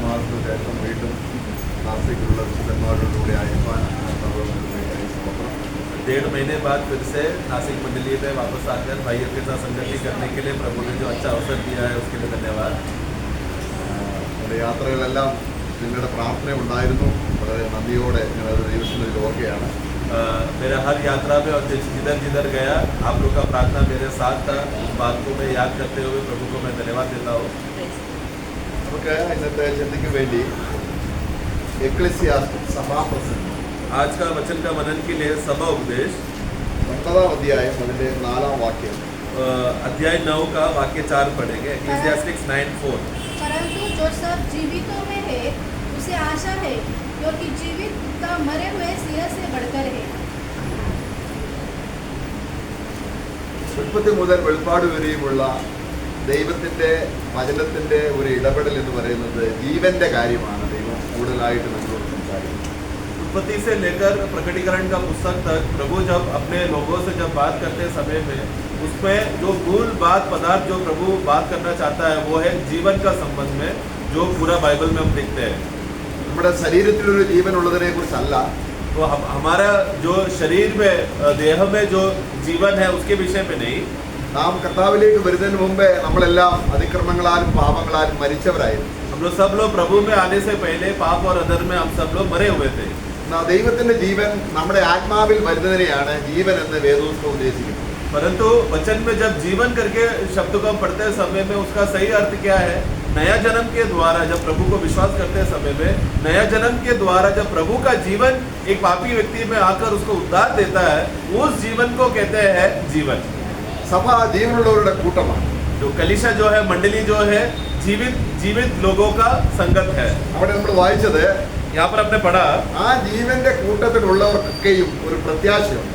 മാസത്തിന് ശേഷം വീണ്ടും നാസിക്കിലുള്ള വിശുദ്ധന്മാരോടുകൂടി അയപ്പാൻ 1.5 महीने बाद फिर से नासिक मंडली में वापस आकर भाइयों के साथ संगति करने के लिए प्रभु ने जो अच्छा अवसर दिया है उसके लिए धन्यवाद। എൻ്റെ യാത്രകളെല്ലാം നിങ്ങളുടെ പ്രാർത്ഥന ഉണ്ടായിരുന്നു. വളരെ നന്ദിയോടെ ഞങ്ങളത് ദൈവത്തിൻ്റെ ഓർക്കുകയാണ്. मेरा हर यात्रा में और जिधर जिधर गया आप लोग का प्रार्थना मेरे साथ था. उस बात को मैं याद करते हुए प्रभु को मैं धन्यवाद देता हूँ. നമുക്ക് ഇന്നത്തെ ചിന്തയ്ക്ക് വേണ്ടി എക്ലീസിയാസ്റ്റിക് സഭാപ്രസംഗം आज का वचन का मनन के लिए सभा उपदेश 9-ാം അധ്യായം അതിൻ്റെ 4-ാം വാക്യം अध्याय 9 का वाक्य 4 पढ़ेंगे. इक्लेसियास्टिक्स 9:4. परंतु जो सब जीवितों में है उसे आशा है क्योंकि जीवित का मरे हुए सिर से बढ़कर है. ഉൽപ്പത്തി മുതൽ വെളിപ്പാട് വരെയുമുള്ള ദൈവത്തിൻ്റെ വചനത്തിൻ്റെ ഒരു ഇടപെടൽ എന്ന് പറയുന്നത് ജീവന്റെ കാര്യമാണ്. ദൈവം കൂടുതലായിട്ട് നമ്മളോട് സംസാരിക്കുന്നത്. उत्पत्ति से लेकर प्रकटीकरण का पुस्तक तक प्रभु जब अपने लोगों से जब बात करते समय में उसमें जो मूल बात पदार्थ जो प्रभु बात करना चाहता है वो है जीवन का संबंध में, जो पूरा बाइबल में हम देखते हैं. നമ്മുടെ ശരീരത്തിലൊരു ജീവൻ ഉള്ളതിനെ കുറിച്ചല്ല, तो हमारा जो शरीर में देह में जो जीवन है उसके विषय में नहीं. നാം കർത്താവിലേക്ക് വരുന്നതിന് മുമ്പേ നമ്മളെല്ലാം അതിക്രമങ്ങളാലും പാപങ്ങളാലും മരിച്ചവരായിരുന്നു. हम लोग सब लोग प्रभु में आने से पहले पाप और अधर में हम सब लोग मरे हुए थे. ദൈവത്തിന്റെ ജീവൻ നമ്മുടെ ആത്മാവിൽ വരുന്നതിനെയാണ് ജീവൻ എന്ന് വേദപുസ്തകം ഉദ്ദേശിക്കുന്നത്. परंतु वचन में जब जीवन करके शब्द को हम पढ़ते समय में उसका सही अर्थ क्या है? नया जन्म के द्वारा जब प्रभु को विश्वास करते समय में नया जन्म के द्वारा जब प्रभु का जीवन एक पापी व्यक्ति में आकर उसको उद्धार देता है, उस जीवन को कहते हैं जीवन. സഭ ജീവനുള്ളവരുടെ കൂട്ടമാണ്. जो कलीसिया जो है, मंडली जो है, जीवित लोगों का संगत है. അവിടെ നമ്മൾ വായിച്ചത് यहाँ पर आपने पढ़ा ആ ജീവന്റെ കൂട്ടത്തിലുള്ളവർക്കൊക്കെയും ഒരു പ്രത്യാശയുണ്ട്.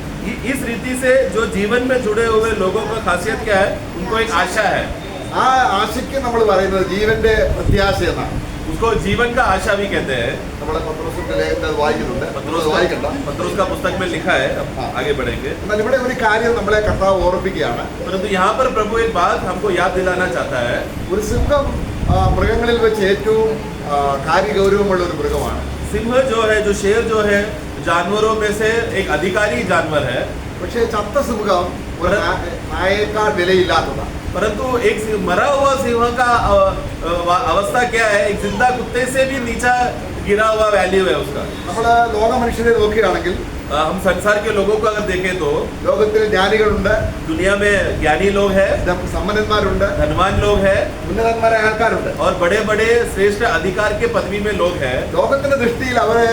इस रीति से जो जीवन में जुड़े हुए लोगों का खासियत क्या है? उनको एक आशा है. ആ ആശയ്ക്ക് നമ്മൾ പറയുന്നത് ജീവന്റെ പ്രത്യാശ എന്നാണ്. उसको जीवन का आशा भी कहते हैं. നമ്മളെ പത്രോസിന്റെ ലേഖനത്തിൽ വായിക്കുന്നുണ്ട്. വായിക്കണ്ട, पत्रुस का पुस्तक में लिखा है. अब आगे बढ़ेंगे. എന്നാൽ ഇവിടെ ഒരു കാര്യം നമ്മളെ കർത്താവ് ഓർമ്മിപ്പിക്കുകയാണ്. परंतु यहाँ पर प्रभु एक बात हमको याद दिलाना चाहता है. ഒരു സിംഹം മൃഗങ്ങളിൽ വെച്ച് ഏറ്റവും കാര്യഗൗരവമുള്ള ഒരു മൃഗമാണ്. सिंह जो है, जो शेर जो है, जानवरों में से एक अधिकारी जानवर है. പക്ഷേ ചത്ത സിംഹം ഒരു നായേക്കാൾ വിലയില്ലാത്തതാണ്. परंतु एक मरा हुआ सिंह का अवस्था क्या है? एक जिंदा कुत्ते से भी नीचा गिरा हुआ वैल्यू है उसका. നമ്മള് ലോക മനുഷ്യരെ നോക്കുകയാണെങ്കിൽ हम संसार के लोगों को अगर देखें तो ലോകത്തിൽ ജ്ഞാനികളുണ്ട്, दुनिया में ज्ञानी लोग हैं, സമ്പന്നന്മാരുണ്ട്, धनवान लोग हैं ഉന്നതന്മാരായ ആൾക്കാരുണ്ട്. और बड़े बड़े श्रेष्ठ अधिकार के पदवी में लोग हैं. ലോകത്തിന്റെ ദൃഷ്ടിയിൽ അവര്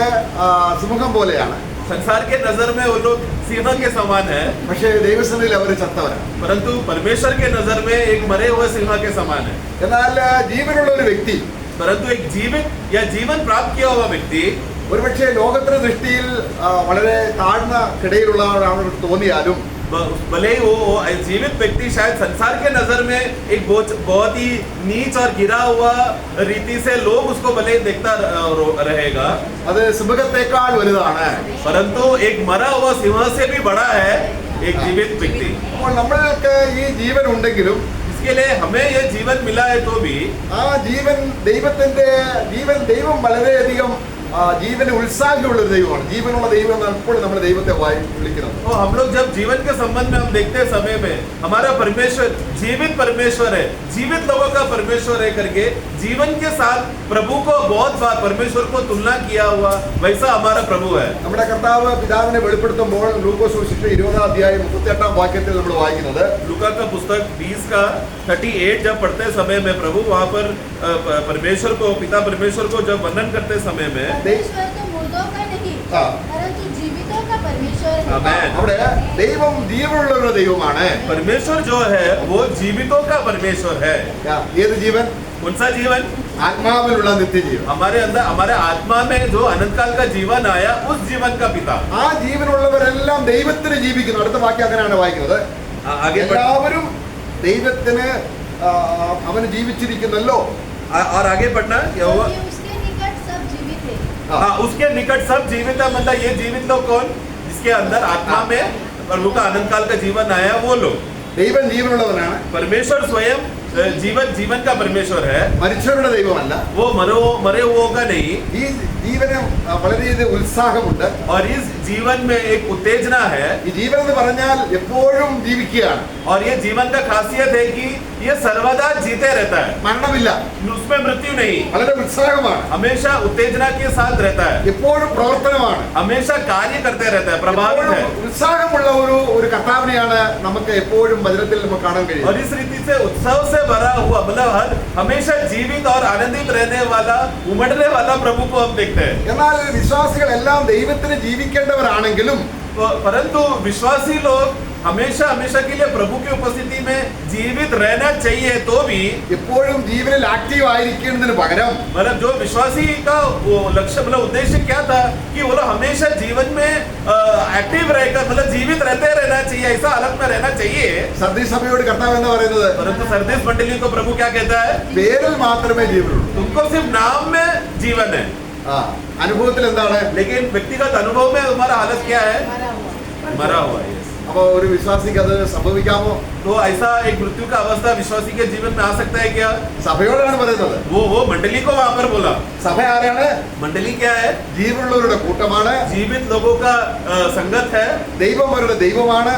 സിംഹം പോലെയാണ്. संसार के नजर में वो लोग सिंह के समान है, പക്ഷേ ദൈവസന്നിധിയിൽ അവർ ചത്തവരാണ്. परंतु परमेश्वर के नजर में एक मरे हुए सिंह के समान है. എന്നാൽ ജീവനുള്ള ഒരു വ്യക്തി, परंतु एक जीवित या जीवन प्राप्त किया हुआ व्यक्ति ഒരുപക്ഷെ ലോകത്തിന്റെ ദൃഷ്ടിയിൽ വളരെ താഴ്ന്ന കിടയിലുള്ളവരാണെന്ന് തോന്നിയാലും भले ही वो जीवित व्यक्ति शायद संसार के नजर में एक बहुत ही नीच और गिरा हुआ रीति से लोग उसको भले ही देखता रहेगा, അത് സിംഹത്തെക്കാൾ വലുതാണ്. परंतु एक मरा हुआ सिंह से भी बड़ा है एक जीवित व्यक्ति. അപ്പോൾ നമ്മൾക്ക് ഈ ജീവൻ ഉണ്ടെങ്കിലും इसके लिए हमें ये जीवन मिला है तो भी ആ ജീവൻ ദൈവം വളരെയധികം ജീവന് ഉത്സാഹമുള്ള ഒരു ദൈവമാണ്. ജീവനുള്ള ദൈവം എന്നാണ് എപ്പോഴും നമ്മൾ ദൈവത്തെ വിളിക്കുന്നത്. तो हम लोग जब जीवन के संबंध में हम देखते समय में हमारा परमेश्वर जीवित परमेश्वर है, जीवित लोगों का परमेश्वर है करके जीवन के साथ प्रभु को बहुत बार परमेश्वर को तुलना किया हुआ वैसा हमारा प्रभु है. നമ്മുടെ കർത്താവ് പിതാവിനെ വെളിപ്പെടുത്തുമ്പോൾ ലൂക്കോസ് സുവിശേഷം 20-ാം അധ്യായം 38-ാം വാക്യത്തിൽ നമ്മൾ വായിക്കുന്നത് लूका का पुस्तक 20 का 38 जब पढ़ते समय में प्रभु वहाँ पर परमेश्वर को, पिता परमेश्वर को जब वर्णन करते समय में परमेश्वर तो मुर्दों का नहीं परंतु जीवितों का परमेश्वर है. आमेन. അവിടെ ദൈവം ജീവനുള്ള ഒരു ദൈവമാണ്. परमेश्वर जो है वो जीवितों का परमेश्वर है. ഏത് ജീവൻ? कौन सा जीवन? ആത്മാവിലുള്ള നിത്യജീവൻ. हमारे अंदर, हमारे आत्मा में जो अनंत काल का जीवन आया उस जीवन का पिता. ആ ജീവനുള്ളവരെല്ലാം ദൈവത്തിന് ജീവിക്കുന്നു. അടുത്ത വാക്യം അങ്ങനെയാണ് വായിക്കുന്നത്. आगे എല്ലാവരും ദൈവത്തിന് അവന് ജീവിച്ചിരിക്കുന്നല്ലോ. और आगे पढ़ना क्या हुआ? क्योंकि उसके निकट सब जीवित है. हाँ, उसके निकट सब जीवित है. मतलब ये जीवित लोग कौन? जिसके अंदर आत्मा में प्रभु का अनंत काल का जीवन आया वो लोग. ദൈവം ജീവനുള്ളവനാണ്. परमेश्वर स्वयं जीवन का परमेश्वर है, മരിച്ചവരുടെ ദൈവമല്ല. वो मरे हुओं का नहीं. ഈ ജീവന് വളരെയധികം ഉത്സാഹമുണ്ട്. और इस जीवन में एक उत्तेजना है. ഈ ജീവൻ എന്ന് പറഞ്ഞാൽ എപ്പോഴും ജീവിക്കുകയാണ്. और ये जीवन का खासियत है कि ये सर्वदा जीते रहता है, മരണമില്ല. उसमें मृत्यु नहीं, വളരെ ഉത്സാഹമാണ്. हमेशा उत्तेजना के साथ रहता है, എപ്പോഴും പ്രവർത്തനമാണ്. हमेशा कार्य करते रहता है, प्रभावित है. എപ്പോഴും ഉത്സാഹമുള്ള ഒരു കർത്താവിനെയാണ് നമുക്ക് എപ്പോഴും വചനത്തിൽ നമുക്ക് കാണാൻ കഴിയും. और इस रीति से उत्सव से भरा हुआ, मतलब हर हमेशा जीवित और आनंदित रहने वाला, उमड़ने वाला प्रभु को हम देखते हैं. എന്നാൽ വിശ്വാസികളെല്ലാം ദൈവത്തിന് ജീവിക്കേണ്ടവരാണെങ്കിലും परंतु विश्वासी लोग हमेशा हमेशा के लिए प्रभु की उपस्थिति में जीवित रहना चाहिए, तो भी എപ്പോഴും ജീവനിൽ ആക്റ്റീവ് ആയിരിക്കുന്നതിന് പകരം मतलब जो विश्वासी का वो लक्ष्य, मतलब उद्देश्य क्या था कि वो लोग हमेशा जीवन में एक्टिव रहकर, मतलब जीवित रहते रहना चाहिए, ऐसा हालत में रहना चाहिए. സർദീസ് സഭയോട് കർത്താവ് എന്താ പറയുന്നത്? परंतु सरदेश मंडली को प्रभु क्या कहता है? പേരിൽ മാത്രമേ ജീവനുള്ളൂ. तुमको सिर्फ नाम में जीवन है, അനുഭവത്തിൽ എന്താണ്? लेकिन व्यक्तिगत अनुभव में तुम्हारा हालत क्या है? मरा हुआ है. അപ്പൊ ഒരു വിശ്വാസിക്ക് അത് സംഭവിക്കാമോ? तो ऐसा एक मृत्यु का अवस्था विश्वासी के जीवन में आ सकता है क्या? സഭയോടാണ് പറയുന്നത്. वो मंडली को वहां पर बोला. സഭ ആരാണ്? मंडली क्या है? ജീവനുള്ളവരുടെ കൂട്ടമാണ്. जीवित लोगों का संगत है. ദൈവം അവരുടെ ദൈവമാണ്.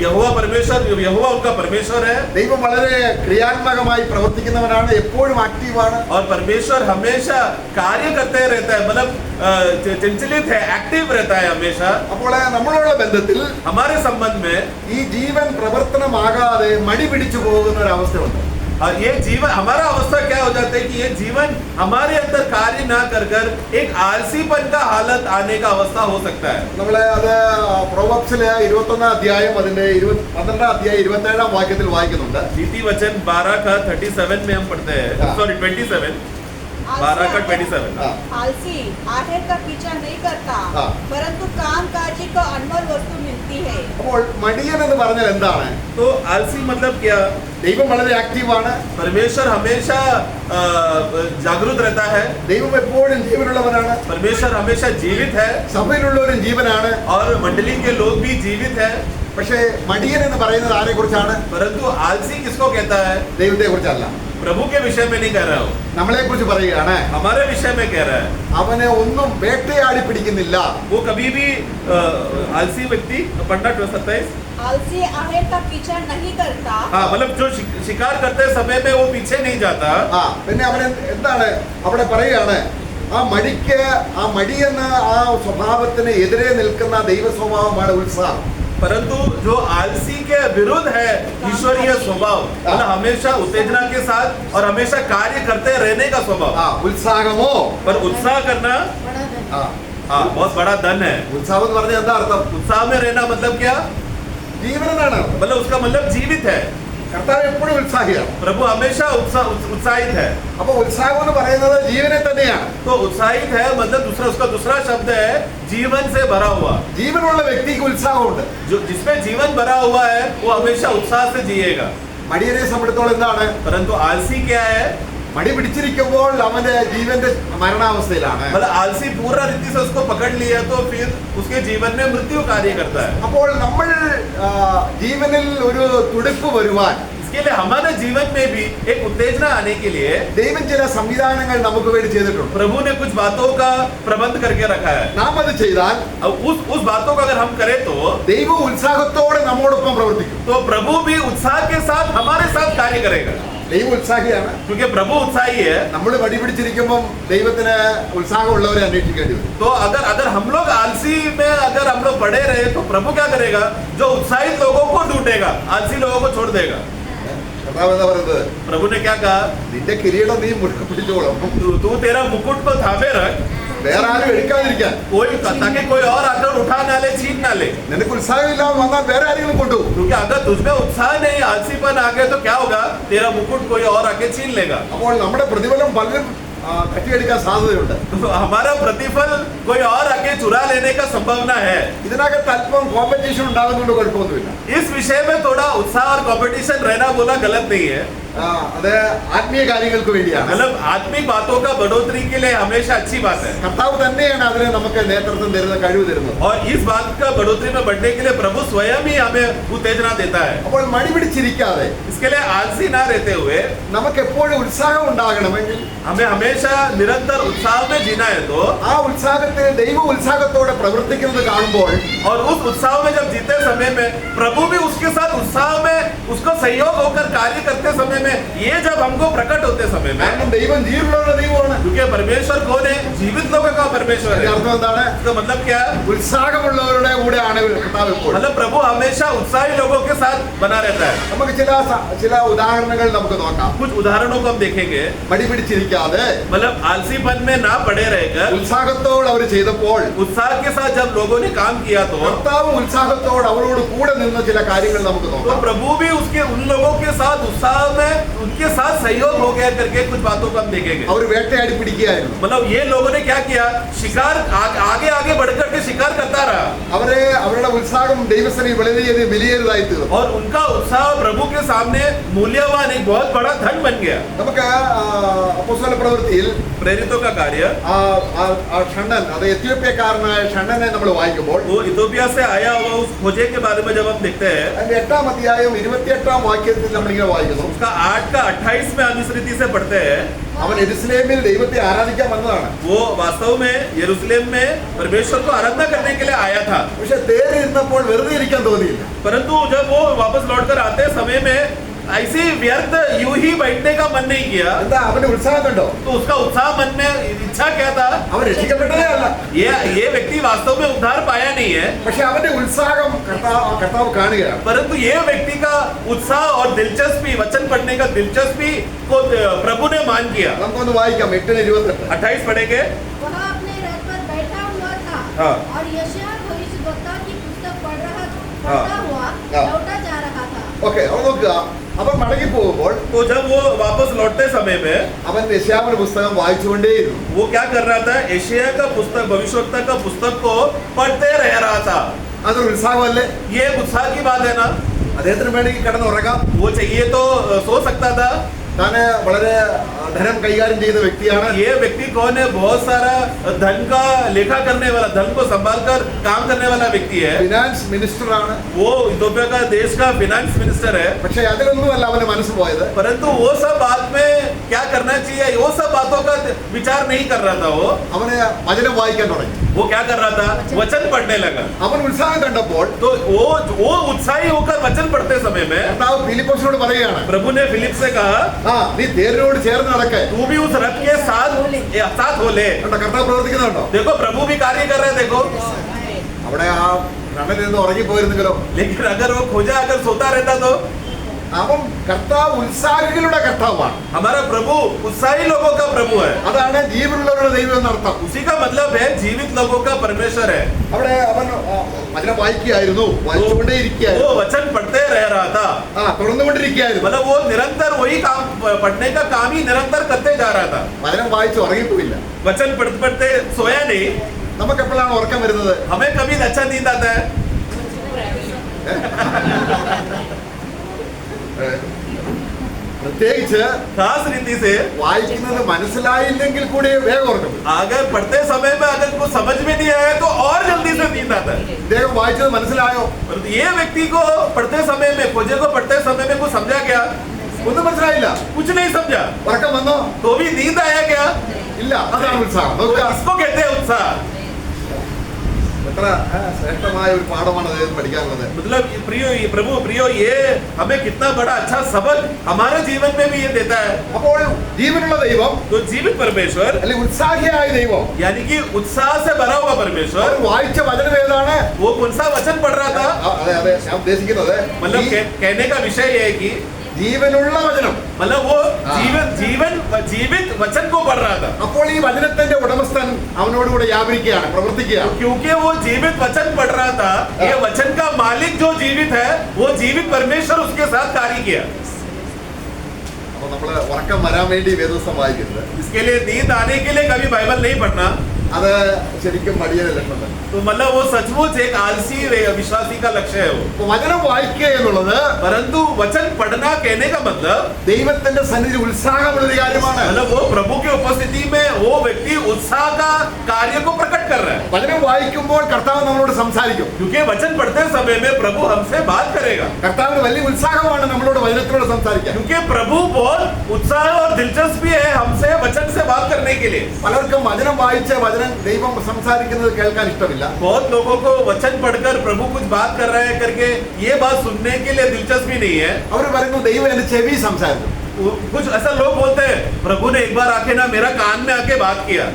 यहोवा परमेश्वर, यहोवा उनका परमेश्वर है. ദൈവം വളരെ ക്രിയാത്മകമായി പ്രവർത്തിക്കുന്നവനാണ്. എപ്പോഴും ആക്റ്റീവാണ്. और परमेश्वर हमेशा कार्य करते रहता है, मतलब चंचलित है, एक्टिव रहता है हमेशा. അപ്പോൾ നമ്മളുള്ള ബന്ധത്തിൽ हमारे संबंध में ഈ ജീവൻ പ്രവർത്തനമാകാതെ മടി പിടിച്ചു പോകുന്ന ഒരു അവസ്ഥയുണ്ട്. ये जीवन, हमारा अवस्था क्या हो जाता है कि ये जीवन हमारे अंदर कार्य ना कर कर एक आलसीपन का हालत आने का अवस्था हो सकता है. നമ്മളെ അത് പ്രോവർബ്സിലെ 21 അധ്യായം അതിന്റെ 12 അധ്യായം 27 വാക്യത്തിൽ വായിക്കുന്നുണ്ട്. नीति वचन 12 का 37 में हम पढ़ते हैं, सॉरी 27, 12 का 27. आलसी आहेर का पीछा नहीं करता, हाँ। परंतु काम काजी को अनमोल वस्तु मिलती है. അപ്പോൾ മടിയൻ എന്ന് പറഞ്ഞാൽ എന്താണ്? तो आलसी मतलब क्या? ദൈവം വളരെ ആക്റ്റീവാണ്. परमेश्वर हमेशा जागरूक रहता है, ദൈവം എപ്പോഴും ജീവനുള്ളവനാണ്. परमेश्वर हमेशा जीवित है, സഭയിലുള്ളവരും ജീവനാണ്. और मंडली के लोग भी जीवित है. പക്ഷേ മടിയൻ എന്ന് പറയുന്നത് ആരെ കുറിച്ചാണ്? परंतु आलसी किसको कहता है? ദൈവത്തെ കുറിച്ചല്ല. प्रभु के विषय में नहीं कह रहा हूँ, നമ്മളെ കുറിച്ച് പറയുകയാണ്. हमारे विषय में कह रहा है. അവനെ ഒന്നും വേട്ടയാടി പിടിക്കുന്നില്ല. वो कभी भी आलसी व्यक्ति, पढ़ना 27. आलसी आहेर का पीछा नहीं करता, हाँ, मतलब जो शिकार करते समय में वो पीछे नहीं जाता. പിന്നെ അവൻ എന്താണ് അവിടെ പറയുകയാണ്? ആ മടിക്ക്, ആ മടിയെന്ന ആ സ്വഭാവത്തിന് എതിരെ നിൽക്കുന്ന ദൈവ സ്വഭാവമാണ് ഉത്സാഹം. परंतु जो आलसी के विरुद्ध है ईश्वरीय स्वभाव, मतलब हमेशा उत्तेजना के साथ और हमेशा कार्य करते रहने का स्वभाव. ഉത്സാഹമോ? पर उत्साह करना, बड़ा धन. हाँ, बहुत बड़ा धन है. ഉത്സാഹം എന്ന് പറഞ്ഞാൽ എന്താ അർത്ഥം? उत्साह में रहना मतलब क्या? ജീവനാണ്. मतलब उसका मतलब जीवित है. കർത്താവ് എപ്പോഴും ഉത്സാഹിയാണ്. प्रभु हमेशा उत्साहित है. അപ്പൊ ഉത്സാഹം എന്ന് പറയുന്നത് ജീവനെ തന്നെയാണ്. तो उत्साहित है मतलब उसका दूसरा शब्द है जीवन से भरा हुआ. ജീവനുള്ള വ്യക്തിക്ക് ഉത്സാഹമുണ്ട്. जो जिसमें जीवन भरा हुआ है वो हमेशा उत्साह से जिएगा. മടിയനെ സംബന്ധിച്ചിടത്തോളം എന്താണ്? परंतु आलसी क्या है? മടി പിടിച്ചിരിക്കുമ്പോൾ അവന്റെ ജീവന്റെ മരണാവസ്ഥയിലാണ്. मतलब आलसी पूरा रीति से उसको पकड़ लिया तो फिर उसके जीवन में मृत्यु कार्य करता है. അപ്പോൾ നമ്മൾ ജീവനിൽ ഒരു തുടിപ്പ് വരുവാൻ इसके लिए हमारे जीवन में भी एक उत्तेजना आने के लिए ദൈവം ചില സംവിധാനങ്ങൾ നമുക്ക് വേണ്ടി ചെയ്തിട്ടുണ്ട്. प्रभु ने कुछ बातों का प्रबंध करके रखा है. നാം അത് ചെയ്താൽ अब उस बातों को अगर हम करें तो ദൈവം ഉത്സാഹത്തോടെ നമ്മോടൊപ്പം പ്രവർത്തിക്കും. प्रभु भी उत्साह के साथ हमारे साथ कार्य करेगा. ദൈവം ഉത്സാഹിയാണ്. क्योंकि प्रभु उत्साही है. നമ്മൾ മടി പിടിച്ചിരിക്കുമ്പോൾ ദൈവത്തിന് ഉത്സാഹമുള്ളവരെ അന്വേഷിക്കേണ്ടി വരും. तो अगर हम लोग आलसी में अगर हम लोग पड़े रहे तो प्रभु क्या करेगा? जो उत्साहित लोगों को ढूंढेगा, आलसी लोगों को छोड़ देगा. കർത്താവ് എന്താ പറയുന്നത്? प्रभु ने क्या कहा? നിന്റെ കിരീടം നീ മുറുകെ പിടിച്ചോളും. तू तेरा मुकुट को थामे रख, വേറെ ആരും എടുക്കാതിരിക്കാൻ. ताकि कोई और आकर उठा ना ले, छीन ना ले. നിനക്ക് ഉത്സാഹമില്ലാതെ വന്നാൽ വേറെ ആരെങ്കിലും കൊണ്ടുപോകും. क्योंकि अगर तुझमें उत्साह नहीं, आलसीपन आ गया तो क्या होगा? तेरा मुकुट कोई और आके छीन लेगा. അപ്പോൾ നമ്മുടെ പ്രതിഫലം പലരും തട്ടിയെടുക്കാൻ സാധ്യതയുണ്ട്. तो हमारा प्रतिफल कोई और आके चुरा लेने का संभावना है. ഇതിനകത്ത് അല്പം കോമ്പറ്റീഷൻ ഉണ്ടാകുന്നതുകൊണ്ട് കുഴപ്പമൊന്നുമില്ല. इस विषय में थोड़ा उत्साह और कंपटीशन रहना बोला गलत नहीं है. അത് ആത്മീയ കാര്യങ്ങൾക്ക് വേണ്ടിയാണ്. मतलब आत्मिक बातों का बढ़ोतरी के लिए हमेशा अच्छी बात है. കർത്താവ് തന്നെയാണ് അതിന് നമുക്ക് നേതൃത്വം തരുന്ന കഴിവ് തരുന്നത്. और इस बात का बढ़ोतरी में बढ़ने के लिए प्रभु स्वयं ही हमें उत्तेजना देता है. അപ്പോൾ മടി പിടിച്ചിരിക്കാതെ इसके लिए आलसी ना रहते हुए നമുക്ക് എപ്പോഴും ഉത്സാഹം ഉണ്ടാകണമെങ്കിൽ हमें हमेशा निरंतर उत्साह में जीना है. तो ആ ഉത്സാഹത്തിൽ ദൈവ ഉത്സാഹത്തോടെ പ്രവർത്തിക്കുന്നത് കാണുമ്പോൾ और उस उत्साह में जब जीते समय में प्रभु भी उसके साथ उत्साह में उसको सहयोग होकर कार्य करते समय में ये जब हमको प्रकट होते समय में, കാരണം ദൈവം ജീവനുള്ള ദൈവമാണ്. क्योंकि परमेश्वर कौन है? जीवित लोगों का परमेश्वर അതിന്റെ है. അർത്ഥം എന്താണ്? इसका मतलब क्या है? ഉത്സാഹമുള്ളവരുടെ കൂടെയാണ് കർത്താവ് എപ്പോഴും. मतलब प्रभु हमेशा उत्साही लोगों के साथ बना रहता है. നമുക്ക് ചില ഉദാഹരണങ്ങൾ നമുക്ക് നോക്കാം. कुछ उदाहरणों को हम देखेंगे. മടി പിടിച്ചിരിക്കാതെ मतलब आलसीपन में ना पड़े रहकर ഉത്സാഹത്തോട് അവർ ചെയ്തപ്പോൾ उत्साह के साथ जब लोगों ने काम किया तो കർത്താവ് ഉത്സാഹത്തോട് അവരോട് കൂടെ നിന്ന ചില കാര്യങ്ങൾ നമുക്ക് तो നോക്കാം. प्रभु भी उसके उन लोगों के साथ उत्साह में उनके साथ सहयोग हो गया करके कुछ बातों को हम देखेंगे. അവർ വേട്ടയാടി പിടിക്കുകയായിരുന്നു. मतलब ये लोगों ने क्या किया? शिकार आगे आगे बढ़कर के शिकार करता रहा അവരുടെ ഉത്സാഹം ദൈവസന്നിധിയിൽ വളരെയധികം വിലയേറിയതായി തീർന്നു. और उनका उत्साह प्रभु के सामने मूल्यवान एक बहुत बड़ा धन बन गया. നമുക്ക് അപ്പോസ്തല പ്രവൃത്തിയിൽ प्रेरितों का कार्य ആ ഷണ്ണൻ, അത് എത്യോപ്യക്കാരനായ ഷണ്ണനെ നമ്മൾ വായിക്കുമ്പോൾ वो इथोपिया से आया हुआ उस खोजे के बारे में जब हम देखते हैं, അതിന്റെ 8-ാം അധ്യായം 28-ാം വാക്യത്തിൽ നമ്മളിങ്ങനെ വായിക്കുന്നു. उसका 8 का 28 में हम इस रीति से पढ़ते हैं. അവൻ യെരുശലേമിൽ ദൈവത്തെ ആരാധിക്കാൻ വന്നതാണ്. वो वास्तव में यरूशलेम में परमेश्वर को आराधना करने के लिए आया था. പക്ഷെ തേരി ഇരുന്നപ്പോൾ വെറുതെ ഇരിക്കാൻ തോന്നിയില്ല. परंतु जब वो वापस लौटकर आते समय में ऐसे व्यर्थ यूं ही बैठने का मन नहीं किया. എന്താ അവന്റെ ഉത്സാഹം കണ്ടോ? तो उसका उत्साह मन में इच्छा क्या था? അവൻ രക്ഷിക്കപ്പെട്ടതേ അല്ല. ये व्यक्ति वास्तव में उद्धार पाया नहीं है, പക്ഷെ അവന്റെ ഉത്സാഹം കർത്താവ് കാണുകയാണ്. परंतु ये व्यक्ति का उत्साह और दिलचस्पी, वचन पढ़ने का दिलचस्पी को प्रभु ने मान किया. നമുക്കൊന്ന് വായിക്കാം 8:28. 28 पढ़ेंगे. वह अपने रथ पर बैठा हुआ था हाँ. और यशायाह भविष्यद्वक्ता की पुस्तक हाँ. पढ़ता हुआ हाँ. लौटा जा रहा था. ഓക്കെ, അവൻ നോക്കുക. അവൻ മടങ്ങി പോകുമ്പോൾ तो जब वो वापस लौटते समय में അവൻ യെശയ്യാവിന്റെ പുസ്തകം വായിച്ചുകൊണ്ടേയിരുന്നു. वो क्या कर रहा था? यशायाह का पुस्तक, भविष्यवक्ता का पुस्तक को पढ़ते रह रहा था. അതൊരു ഉത്സാഹമല്ലേ? ये एक उत्साह की बात है ना. അദ്ദേഹത്തിന് വേണമെങ്കിൽ കിടന്നുറങ്ങാം. वो चाहिए तो सो सकता था. താന് വളരെ ധനം കൈകാര്യം ചെയ്ത വ്യക്തിയാണ്. ये व्यक्ति कौन है? बहुत सारा धन का लेखा करने वाला, धन को संभाल कर काम करने वाला व्यक्ति है. ഫിനാൻസ് മിനിസ്റ്ററാണ്. वो इथोपिया का देश का फिनांस मिनिस्टर है. പക്ഷെ അതിലൊന്നുമല്ല അവന്റെ മനസ്സ് പോയത്. परंतु वो सब बात में क्या करना चाहिए, वो सब बातों का विचार नहीं कर रहा था. അവന് വചനം വായിക്കാൻ തുടങ്ങി. वो क्या कर रहा था? वचन पढ़ने लगा. അവൻ ഉത്സാഹം കണ്ടപ്പോൾ तो वो उत्साही होकर वचन पढ़ते समय में കർത്താവ് ഫിലിപ്പോസിനോട് പറയുകയാണ്, प्रभु ने फिलिप से कहा, നീ തേരിനോട് ചേർന്ന് നടക്കേ. तू भी उस रथ के साथ हो ले. കണ്ടോ കർത്താവ് പ്രവർത്തിക്കുന്നുണ്ടോ? देखो प्रभु भी कार्य कर रहे हैं. देखो, അവിടെ ആ കണ്ണനിൽ നിന്ന് ഉറങ്ങിപ്പോയിരുന്നെങ്കിലോ? लेकिन अगर वो खोजा अगर सोता रहता तो അവൻ കർത്താവ് ഉത്സാഹികളുടെ കർത്താവാണ്. हमारा प्रभु उत्साही लोगों का प्रभु है. അതാണ് ജീവനുള്ളവരുടെ ദൈവം എന്നർത്ഥം. उसी का मतलब है जीवित लोगों का परमेश्वर है. അവിടെ അവൻ വചനം വായിക്കുകയായിരുന്നു, വായിച്ചുകൊണ്ടേ वो ഇരിക്കുകയായിരുന്നു. वचन पढ़ते रह रहा था. തുടർന്നുകൊണ്ടിരിക്കുകയായിരുന്നു. मतलब वो निरंतर वही काम, पढ़ने का काम ही निरंतर करते जा रहा था. വചനം വായിച്ച് ഉറങ്ങിപ്പോയില്ല. वचन पढ़ते पढ़ते सोया नहीं. നമുക്ക് എപ്പോഴാണ് ഉറക്കം വരുന്നത്? हमें कभी अच्छा नींद आता है. പ്രത്യേകിച്ച് खास रीति से വായിക്കുന്നത് മനസ്സിലായില്ലെങ്കിൽ കൂടി വേഗം ഉറക്കം വരും. अगर पढ़ते समय में अगर कुछ समझ में नहीं आया तो और जल्दी से नींद आता है. ഇദ്ദേഹം വായിച്ചത് മനസ്സിലായോ? परंतु ये व्यक्ति को पढ़ते समय में, खोजे को पढ़ते समय में कुछ समझा क्या? ഒന്നും മനസ്സിലായില്ല. कुछ नहीं समझा. ഉറക്കം വന്നോ? तो भी नींद आया क्या? ഇല്ല. അതാണ് ഉത്സാഹം. तो നോക്കുക, इसको कहते हैं उत्साह. എത്ര ശ്രേഷ്ഠമായ ഒരു പാഠമാണ് അദ്ദേഹം പഠിക്കാനുള്ളത്. मतलब प्रभु प्रियो, ये हमें कितना बड़ा अच्छा सबक हमारे जीवन में भी ये देता है. അപ്പോൾ ജീവനുള്ള ദൈവം, तो जीवित परमेश्वर അല്ലെങ്കിൽ ഉത്സാഹിയായ ദൈവം, यानी कि उत्साह से भरा हुआ परमेश्वर, അവർ वाയിച്ച वचനം ഏതാണ്? वो कौन सा वचन पढ़ रहा था? അതെ അതെ, ഞാൻ ഉദ്ദേശിക്കുന്നത് मतलब कहने का विषय ये है कि ജീവനുള്ള വചനം. मतलब वो जीवित वचन को पढ़ रहा था. അപ്പോൾ ഈ വചനത്തിന്റെ ഉടമസ്ഥൻ അവനോടുകൂടെ വ്യാപരിക്കുകയാണ്, പ്രവർത്തിക്കുകയാണ്. क्योंकि वो जीवित वचन पढ़ रहा था, ये वचन का मालिक जो जीवित है, वो जीवित परमेश्वर उसके साथ कार्य किया. അപ്പോൾ നമ്മൾ ഉറക്കം വരാൻ വേണ്ടി വേദപുസ്തകം വായിക്കുന്നത് इसके लिए नींद आने के लिए कभी बाइबल नहीं पढ़ना. അത് ശരിക്കും മടിയുടെ ലക്ഷണം. तो मतलब वो सचमुच एक आलसी विश्वासी का लक्ष्य है वो. അപ്പൊ വചനം വായിക്കുക എന്നുള്ളത് परंतु वचन पढ़ना कहने का मतलब ദൈവത്തിന്റെ സന്നിധി ഉത്സാഹമുള്ള ഒരു കാര്യമാണ്. मतलब वो प्रभु की उपस्थिति में वो व्यक्ति उत्साह का कार्य को प्रकट कर रहा है. വചനം വായിക്കുമ്പോൾ കർത്താവ് നമ്മളോട് സംസാരിക്കും. क्योंकि वचन पढ़ते समय में प्रभु हमसे बात करेगा. കർത്താവിന് വലിയ ഉത്സാഹമാണ് നമ്മളോട് വചനത്തിലൂടെ സംസാരിക്കാൻ. क्योंकि प्रभु बहुत उत्साह और दिलचस्पी है हमसे वचन से बात करने के लिए. പലർക്കും വചനം വായിച്ച് വചനം ദൈവം സംസാരിക്കുന്നത് കേൾക്കാൻ ഇഷ്ടമില്ല. बहुत लोगों को वचन पढ़कर प्रभु कुछ बात कर रहा है करके ये बात सुनने के लिए दिलचस्पी नहीं है. അവർ പറയുന്നു ദൈവം എന്റെ ചെവി സംസാരിച്ചു. कुछ ऐसा लोग बोलते हैं प्रभु ने एक बार आके ना मेरा कान में आके बात किया.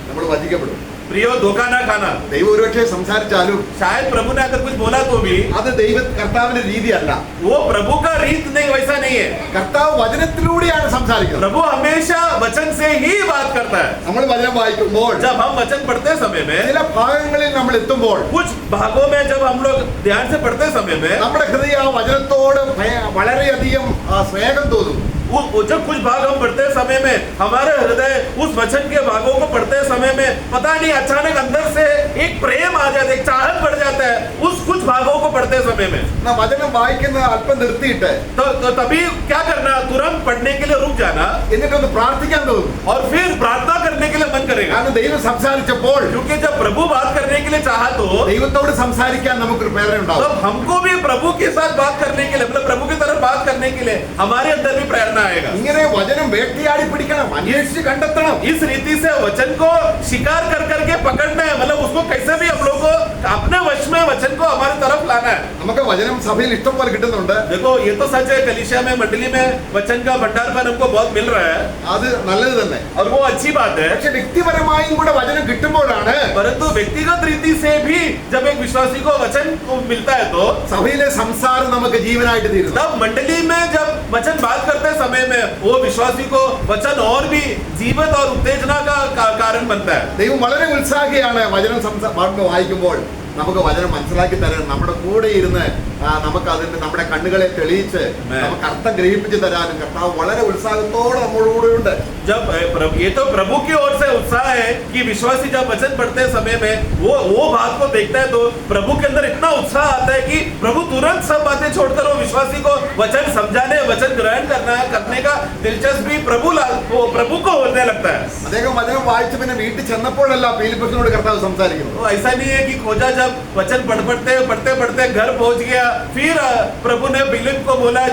നമ്മൾ വഞ്ചിക്കപ്പെടും. प्रियो धोखा ना खाना. ദൈവം ഒരുപക്ഷെ സംസാരിച്ചാലും शायद प्रभु ने अगर कुछ बोला तो भी അത് കർത്താവിന്റെ രീതിയല്ല. वो प्रभु का रीत नहीं, वैसा नहीं है. കർത്താവ് വചനത്തിലൂടെയാണ് സംസാരിക്കുന്നത്. प्रभु हमेशा वचन से ही बात करता है. നമ്മൾ വചനം വായിക്കുമ്പോൾ जब हम वचन पढ़ते समय में ചില ഭാഗങ്ങളിൽ നമ്മൾ എത്തുമ്പോൾ कुछ भागों में जब हम लोग ध्यान से पढ़ते समय में നമ്മുടെ ഹൃദയം ആ വചനത്തോട് വളരെയധികം സ്നേഹം തോന്നും. जब कुछ भाग हम पढ़ते समय में हमारे हृदय उस वचन के भागों को पढ़ते समय में पता नहीं अचानक अंदर से एक प्रेम आ जाता है, एक चाहत बढ़ जाता है उस कुछ भागों को पढ़ते समय में. വചനം വായിക്കുന്നത് അല്പം നിർത്തിയിട്ട് तो तभी क्या करना, तुरंत पढ़ने के लिए रुक जाना എന്നിട്ടൊന്ന് പ്രാർത്ഥിക്കാൻ തോന്നും. और फिर प्रार्थना करने के लिए मन करेगा. കാരണം ദൈവം സംസാരിച്ചപ്പോൾ क्योंकि जब प्रभु बात करने के लिए चाहा तो ദൈവത്തോട് സംസാരിക്കാൻ നമുക്കൊരു പ്രേരണ ഉണ്ടാവും. तब हमको भी प्रभु के साथ बात करने के लिए, मतलब प्रभु की तरफ बात करने के लिए हमारे अंदर भी प्रेरणा आएगा. ഇങ്ങനെ വചനം വേട്ടയാടി പിടിക്കണം, അന്വേഷിച്ച് കണ്ടെത്തണം. इस रीति से वचन को शिकार कर करके पकड़ना है, मतलब उसको कैसे भी हम लोग को अपने वश में वचन को हमारी तरफ लाना है. നമുക്ക് വചനം സഭയിൽ ഇഷ്ടം പോലെ കിട്ടുന്നുണ്ട്. देखो ये तो सच है, कलीसिया में मंडली में वचन का भंडारपन हमको बहुत मिल रहा है അത് നല്ലത് തന്നെ. और वो अच्छी बात है. പക്ഷെ വ്യക്തിപരമായും കൂടെ വചനം കിട്ടുമ്പോഴാണ് परंतु व्यक्तिगत रीति से भी जब एक विश्वासी को वचन मिलता है तो സഭയിലെ സംസാരം നമുക്ക് ജീവനായിട്ട് തീരുന്നു. तब मंडली में जब वचन बात करते समय में वो विश्वासी को वचन और भी जीवित और उत्तेजना का कारण बनता है. ദൈവം വളരെ ഉത്സാഹിയാണ് വചനം വായിക്കുമ്പോൾ നമുക്ക് വചനം മനസ്സിലാക്കി തരാൻ, നമ്മുടെ കൂടെ ഇരുന്ന് നമുക്ക് അതിന്റെ നമ്മുടെ കണ്ണുകളെ തെളിയിച്ച് നമുക്ക് അർത്ഥം ഗ്രഹിപ്പിച്ച് തരാനും കർത്താവ് വളരെ ഉത്സാഹത്തോടെ നമ്മളോട് ഉണ്ട്. जब ये तो प्रभु की ओर से उत्साह है कि विश्वासी जब वचन पढ़ते समय में वो बात को देखता है तो प्रभु के अंदर इतना उत्साह आता है कि प्रभु तुरंत सब बातें छोड़कर वो विश्वासी को वचन समझाने, वचन ग्रहण करने का दिलचस्पी प्रभु को होने लगता है. അദ്ദേഹം വചനം വായിച്ച് പിന്നെ വീട്ടിൽ ചെന്നപ്പോഴല്ല ഫിലിപ്പോസിനോട് കർത്താവ് സംസാരിക്കുന്നത്. तो ऐसा नहीं है कि खोजा जब वचन पढ़ते घर पहुंच गया फिर प्रभु ने फिलिप को बोला,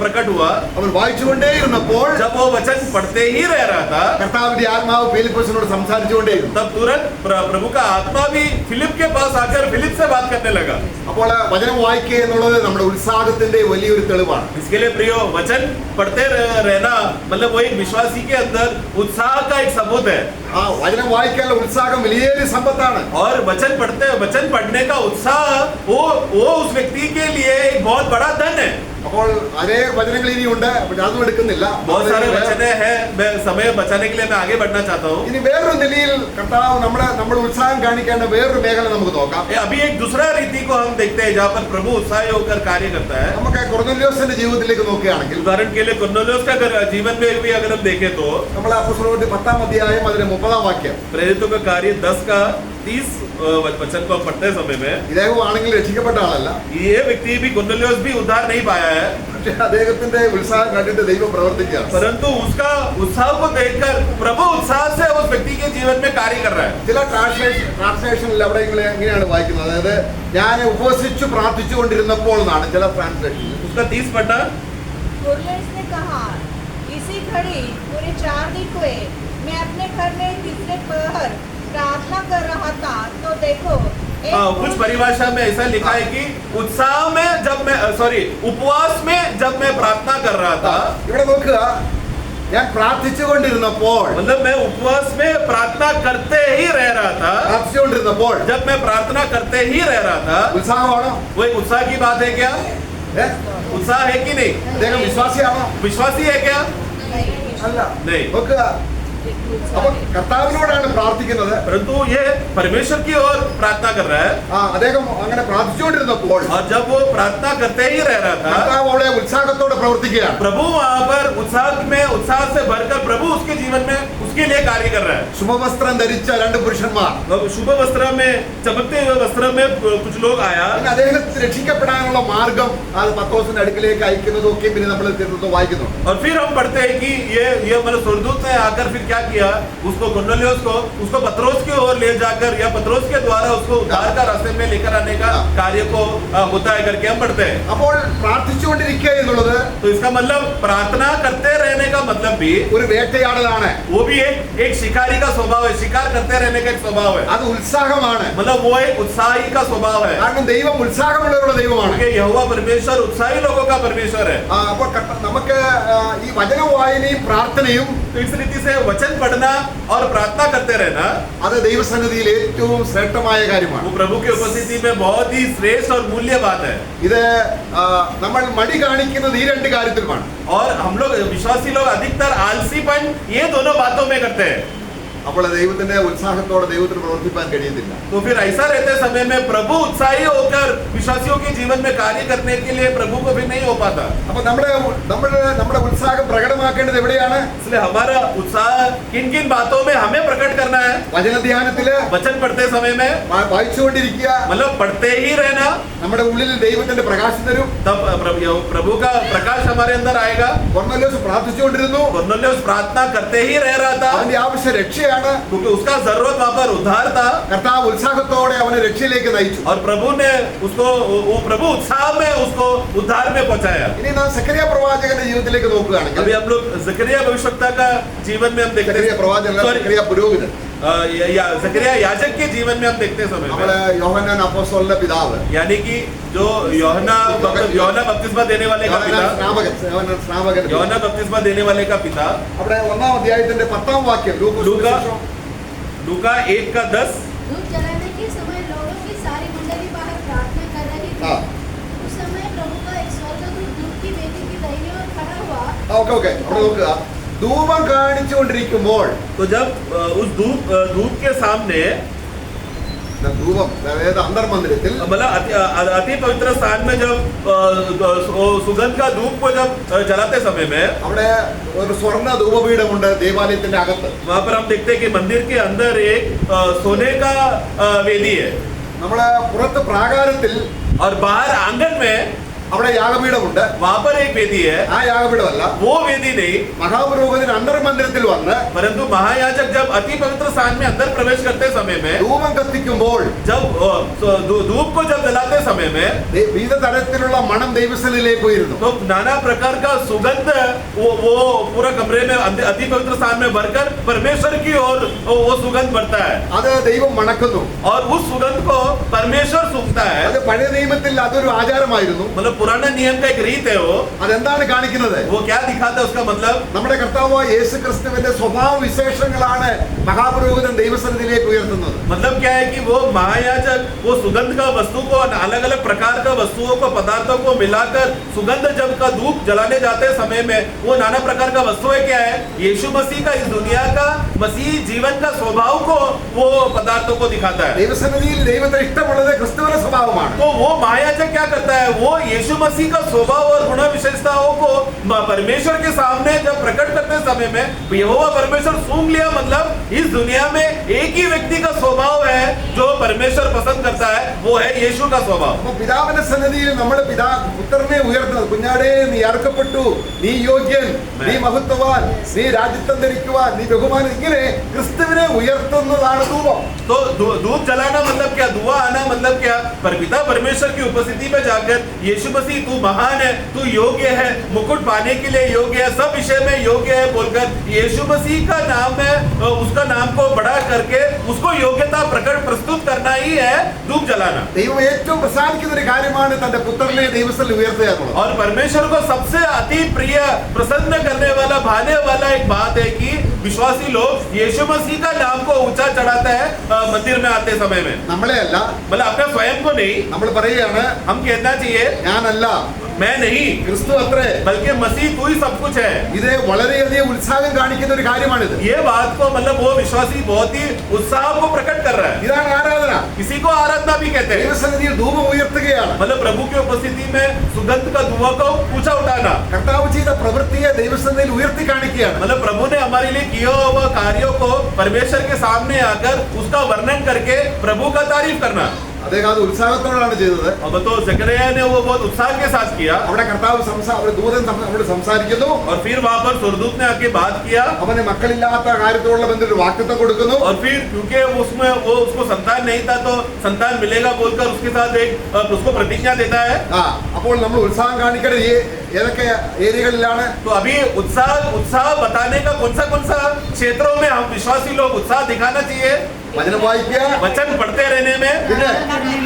प्रकट हुआ. അവൻ വായിച്ചുകൊണ്ടേയിരുന്നപ്പോൾ जब वो वचन पढ़ते ही रह रहा था കർത്താവിന്റെ ആത്മാവ് ഫിലിപ്പോസിനോട് സംസാരിച്ചുകൊണ്ടേയിരുന്നു. तब तुरंत प्रभु का आत्मा भी फिलिप के पास आकर फिलिप से बात करने लगा. അപ്പോൾ വചനം വായിക്കുക എന്നുള്ളത് നമ്മുടെ ഉത്സാഹത്തിന്റെ വലിയൊരു തെളിവാണ്. इसके लिए प्रियो वचन पढ़ते रहना मतलब वो एक विश्वासी के अंदर उत्साह का एक सबूत है. ആ വചനം വായിക്കാനുള്ള ഉത്സാഹം വലിയൊരു സമ്പത്താണ്. और वचन पढ़ने का उत्साह वो उस व्यक्ति के लिए एक बहुत बड़ा धन है. അപ്പോൾ അതേ വചനങ്ങൾ ഇനിയുണ്ട്, പക്ഷെ അതും എടുക്കുന്നില്ല. बहुत सारे वचने हैं, मैं समय बचाने के लिए मैं आगे बढ़ना चाहता हूँ. ഇനി വേറൊരു നിലയിൽ കർത്താവ് നമ്മൾ ഉത്സാഹം കാണിക്കേണ്ട വേറൊരു മേഖല നമുക്ക് നോക്കാം. अभी एक दूसरा रीति को हम देखते हैं जहाँ पर प्रभु उत्साही होकर कार्य करता है. നമുക്ക് കൊർന്നേലിയോസിന്റെ ജീവിതത്തിലേക്ക് നോക്കുകയാണെങ്കിൽ उदाहरण के लिए कुरनेलियुस का जीवन में भी अगर हम देखें तो നമ്മൾ അപ്പോസ്തലരുടെ 10-ാം അധ്യായം അതിന്റെ 30-ാം വാക്യം, प्रेरितों का कार्य 10 का 30 वचन को पढ़ते समय में ഇദ്ദേഹം ആണെങ്കിൽ രക്ഷിക്കപ്പെട്ട ആളല്ല, ये व्यक्ति भी कुरनेलियुस भी उद्धार नहीं पाया है, പക്ഷെ അദ്ദേഹത്തിന്റെ ഉത്സാഹം കണ്ടിട്ട് ദൈവം പ്രവർത്തിക്കുകയാണ്. परंतु उसका उत्साह को देखकर प्रभु उत्साह से उस व्यक्ति के जीवन में कार्य कर रहा है. ചില ട്രാൻസ്ലേഷനിൽ എവിടെയെങ്കിലും എങ്ങനെയാണ് വായിക്കുന്നത്, അതായത് ഞാൻ ഉപവസിച്ചു പ്രാർത്ഥിച്ചുകൊണ്ടിരുന്നപ്പോൾ എന്നാണ് ചില ട്രാൻസ്ലേഷൻ. उसका 30 पढ़ना. कुरनेलियुस ने कहा, इसी घड़ी पूरे 4 दिन हुए मैं अपने घर में तीसरे पहर प्रार्थना कर रहा था तो देखो कुछ परिभाषा में ऐसा लिखा है कि उत्साह में जब मैं उपवास में जब मैं प्रार्थना कर रहा था. ഇവിടെ നോക്കുക, ഞാൻ പ്രാർത്ഥിച്ചുകൊണ്ടിരുന്നപ്പോൾ, मतलब मैं उपवास में प्रार्थना करते ही रह रहा था. പ്രാർത്ഥിച്ചുകൊണ്ടിരുന്നപ്പോൾ जब मैं प्रार्थना करते ही रह रहा था. ഉത്സാഹമാണോ? वो एक उत्साह की बात है क्या? उत्साह है कि नहीं? അദ്ദേഹം വിശ്വാസിയാണോ? विश्वासी है क्या? അല്ല. नहीं. നോക്കുക, അപ്പൊ കർത്താവിനോടാണ് പ്രാർത്ഥിക്കുന്നത്. परंतु ये परमेश्वर की ओर प्रार्थना कर रहा है. അദ്ദേഹം അങ്ങനെ പ്രാർത്ഥിച്ചുകൊണ്ടിരുന്നപ്പോൾ और जब वो प्रार्थना करते ही रह रहा था കർത്താവ് അവിടെ ഉത്സാഹത്തോടെ പ്രവർത്തിക്കുകയാണ്. प्रभु वहां पर उत्साह से भरकर प्रभु उसके जीवन में उसके लिए कार्य कर रहा है। ശുഭവസ്ത്രം ധരിച്ച രണ്ട് പുരുഷന്മാർ अब शुभ वस्त्र में, चमकते हुए वस्त्र में कुछ लोग आया പിന്നെ അദ്ദേഹത്തെ രക്ഷിക്കപ്പെടാനുള്ള മാർഗം അത് പത്രോസിന്റെ അടുക്കിലേക്ക് അയക്കുന്നതും ഒക്കെ പിന്നെ നമ്മൾ വായിക്കുന്നുണ്ട്. और फिर हम पढ़ते हैं कि ये मतलब स्वर्गदूत ने आकर फिर क्या किया, उसको कुरनेलियुस को उसको पत्रोस की ओर ले जाकर या पत्रोस के द्वारा उसको उद्धार का रास्ते में लेकर आने का कार्य को होता है करके हम पढ़ते हैं। അപ്പോൾ പ്രാർത്ഥിച്ചുകൊണ്ടിരിക്കുക എന്നുള്ളത് तो इसका मतलब प्रार्थना करते रहने का मतलब भी ഒരു വേട്ടയാടലാണ്. वो भी एक शिकारी का स्वभाव है, शिकार करते रहने का एक स्वभाव है, അത് ഉത്സാഹമാണ്. मतलब वो एक उत्साही का स्वभाव है, കാരണം ദൈവം ഉത്സാഹമുള്ളവരുടെ ദൈവമാണ്. क्योंकि यहोवा परमेश्वर उत्साही लोगों का परमेश्वर है। അപ്പോൾ നമുക്ക് ഈ വചന വായനയും പ്രാർത്ഥനയും तो इस रीति से वचन पढ़ना और प्रार्थना करते रहना അത് ദൈവസന്നിധിയിൽ ഏറ്റവും ശ്രേഷ്ഠമായ കാര്യമാണ്. वो प्रभु की उपस्थिति में बहुत ही श्रेष्ठ और मूल्य बात है। ഇത് നമ്മൾ മടി കാണിക്കുന്നത് ഈ രണ്ട് കാര്യത്തിലുമാണ്. और हम लोग विश्वासी लोग अधिकतर आलसीपन ये दोनों बातों में करते हैं। അപ്പോൾ ദൈവത്തിന്റെ ഉത്സാഹത്തോടെ ദൈവത്തിന് പ്രവർത്തിക്കാൻ കഴിയുന്നില്ല. तो फिर ऐसा रहते समय में प्रभु उत्साही होकर विश्वासियों के जीवन में कार्य करने के लिए प्रभु को भी नहीं हो पाता। അപ്പൊ നമ്മുടെ ഉത്സാഹം പ്രകടമാക്കേണ്ടത് എവിടെയാണ്? इसलिए हमारा उत्साह किन किन बातों में हमें प्रकट करना है? വചന ധ്യാനത്തില് वचन पढ़ते समय में, വായിച്ചുകൊണ്ടിരിക്കുക, मतलब पढ़ते ही रहना, നമ്മുടെ ഉള്ളിൽ ദൈവത്തിന്റെ പ്രകാശം തരും. तब प्रभु का प्रकाश हमारे अंदर आएगा। കൊർന്നേലിയോസ് പ്രാർത്ഥിച്ചുകൊണ്ടിരുന്നു, कुरनेलियुस प्रार्थना करते ही रह रहा था, അവന്റെ ആവശ്യം രക്ഷയാണ്. क्योंकि उसका जरूरत वहां पर उद्धार था। കർത്താവ് ഉത്സാഹത്തോടെ അവനെ രക്ഷയിലേക്ക് നയിച്ചു. और प्रभु ने उसको वो प्रभु उत्साह में उसको उद्धार में पहुंचाया। ഇനി നാം സക്കറിയ പ്രവാചകന്റെ ജീവിതത്തിലേക്ക് നോക്കുകയാണെങ്കിൽ, अभी हम लोग जकरिया भविष्यवक्ता का जीवन में हम देखते സക്കറിയ हैं, പ്രവാചകൻ, Sorry, സക്കറിയ പുരോഹിതൻ, जकरिया याजक के जीवन में हम देखते हैं समय നമ്മളെ में, യോഹന്നാൻ അപ്പോസ്തലന്റെ പിതാവ്, यानी कि जो യോഹना बपतिस्मा देने वाले का पिता, യോഹന്നാൻ സ്നാപകൻ, യോഹना बपतिस्मा देने वाले का पिता, അവിടെ 1-ാം അധ്യായത്തിന്റെ 10-ാം വാക്യം, लूका 1:10, धूप जलाने के समय लोगों की सारी मंडली बाहर प्रार्थना कर रही थी। हाँ। उस समय प्रभु का एक स्वर्गदूत धूप की वेदी की दाहिनी ओर खड़ा हुआ। ഓക്കെ അവിടെ നോക്കുക. ധൂപം കാണിച്ചുകൊണ്ടിരിക്കുമ്പോൾ तो जब उस धूप के सामने, ധൂപം അതായത് അന്തർമന്ദിരത്തിൽ मतलब अति पवित्र स्थान में जब सुगंध का धूप को जब जलाते समय में, അവിടെ ഒരു സ്വർണ്ണ ധൂപപീഠമുണ്ട് ദേവാലയത്തിന്റെ അകത്ത്. वहां पर हम देखते हैं कि मंदिर के अंदर एक सोने का वेदी है, നമ്മളെ പുറത്ത് പ്രാകാരത്തിൽ और बाहर आंगन में അവിടെ യാഗപീഠമുണ്ട്. वहां पर एक वेदी है। ആ യാഗപീഠമല്ല, वो वेदी नहीं, മഹാപുരോഹിതൻ അന്തർമന്ദിരത്തിൽ വന്ന് परंतु महायाजक जब अति पवित्र स्थान में अंदर प्रवेश करते समय में, ധൂപം കത്തിക്കുമ്പോൾ जब धूप को जब जलाते समय में, വിവിധ തരത്തിലുള്ള മണം ദൈവസ്ഥലിലേക്ക് ഉയരുന്നു. तो नाना प्रकार का सुगंध वो पूरा कमरे में अति पवित्र स्थान में भरकर परमेश्वर की ओर वो सुगंध बढ़ता है, അത് ദൈവം മണക്കുന്നു. और उस सुगंध को परमेश्वर सूंघता है। അത് പഴയ നിയമത്തിൽ അതൊരു ആചാരമായിരുന്നു. मतलब पुराना नियम का एक रीत है वो അതെന്താണ് കാണിക്കുന്നത്? क्या दिखाता है उसका मतलब, നമ്മുടെ കർത്താവായ യേശു ക്രിസ്തുവിന്റെ സ്വഭാവ വിശേഷങ്ങളാണ് മഹാപുരോഹിതൻ ദൈവസന്നിധിയിലേക്ക് ഉയർത്തുന്നത്. मतलब क्या है कि वो महायाजक वो सुगंध का वस्तु को अलग अलग प्रकार का वस्तुओं को पदार्थों को मिलाकर सुगंध जब का धूप जलाने जाते समय में वो नाना प्रकार का वस्तुएं क्या है, यीशु मसीह का इस दुनिया का मसीह जीवन का स्वभाव को वो पदार्थों को दिखाता है। ദൈവസന്നിധിയിൽ ദൈവത്തിന് ഇഷ്ടമുള്ളത് ക്രിസ്തുവിന്റെ സ്വഭാവമാണ്. तो वो महायाजक क्या करता है, वो यीशु मसीह का स्वभाव और गुण विशेषताओं को परमेश्वर के सामने जब प्रकट करते समय में यहोवा परमेश्वर सूंघ लिया। मतलब इस दुनिया में एक ही व्यक्ति का स्वभाव है जो परमेश्वर पसंद करता है, वो है यीशु का स्वभाव। അപ്പൊ പിതാവിന്റെ സന്നിധിയിൽ നമ്മുടെ പുത്രനെ ഉയർത്തുന്നത്, കുഞ്ഞാടേ നീ അർക്കപ്പെട്ടു, നീ യോഗ്യൻ, നീ മഹത്വവാൻ, നീ രാജ്യത്വം ധരിക്കുവാൻ, നീ ബഹുമാനം, ഇങ്ങനെ ക്രിസ്തുവിനെ ഉയർത്തുന്നതാണ് ധൂപം. तो धूप जलाना मतलब क्या, धुआं आना मतलब क्या, पर पिता परमेश्वर की उपस्थिति में जाकर यीशु मसीह तू महान है, तू योग्य है, मुकुट पाने के लिए योग्य है, सब विषय में योग्य है बोलकर यीशु मसीह का नाम है, उसका नाम को बड़ा करके उसको योग्यता प्रस्तुत करना ही है धूप जलाना। ദൈവം ഏറ്റവും പ്രസാദിക്കുന്ന ഒരു കാര്യമാണ് തന്റെ പുത്രനെ ദൈവസ്ഥലിൽ ഉയർത്തുക എന്നുള്ളത്. और परमेश्वर को सबसे अति प्रिय प्रसन्न करने वाला भाने वाला एक बात है कि विश्वासी लोग यीशु मसीह का नाम को ऊंचा चढ़ाता है मंदिर में आते समय में, നമ്മളെ അല്ല, मतलब अपने स्वयं को नहीं, നമ്മൾ പറയുകയാണ് हम कहना चाहिए ഞാനല്ല, मैं नहीं, ക്രിസ്തു അത്രേ. बल्कि मसीह तू ही सब कुछ है। ഇത് വളരെയധികം ഉത്സാഹം കാണിക്കുന്ന ഒരു കാര്യമാണിത്. ये बात को मतलब वो विश्वासी बहुत ही उत्साह को प्रकट कर रहा है। ഇതാണ് ആരാധന. इसी को आराधना भी कहते हैं, ദൈവസന്നിധിയിൽ ധൂപം ഉയർത്തുകയാണ്. मतलब प्रभु की उपस्थिति में सुगंध का धुआं को ऊंचा उठाना। കർത്താവ് ചെയ്ത പ്രവൃത്തിയെ ദൈവസന്നിധിയിൽ ഉയർത്തി കാണിക്കുകയാണ്. मतलब प्रभु ने हमारे लिए किए हुए कार्यों को परमेश्वर के सामने आकर उसका वर्णन करके प्रभु का तारीफ करना। അദ്ദേഹം അത് ഉത്സാഹത്തോടാണ് ചെയ്തത്. अब तो जकरिया ने वो बहुत उत्साह के साथ किया, അവിടെ കർത്താവ് ദൂതൻ അവരോട് സംസാരിക്കുന്നു. और फिर वहां पर स्वर्गदूत ने आके बात किया, അവന് മക്കളില്ലാത്ത കാര്യത്തോടുള്ള ബന്ധത്തിൽ ഒരു വാഗ്ദത്തം കൊടുക്കുന്നു. और फिर क्योंकि उसमें वो उसको संतान नहीं था तो संतान मिलेगा बोलकर उसके साथ एक उसको प्रतिज्ञा देता है। അപ്പോൾ നമ്മൾ ഉത്സാഹം കാണിക്കേണ്ടത് ഏതൊക്കെ ഏരിയകളിലാണ്? तो अभी उत्साह बताने का कौन सा क्षेत्रों में हम विश्वासी लोग उत्साह दिखाना चाहिए? വചനം വായിക്കുക, वचन पढ़ते रहने में, പിന്നെ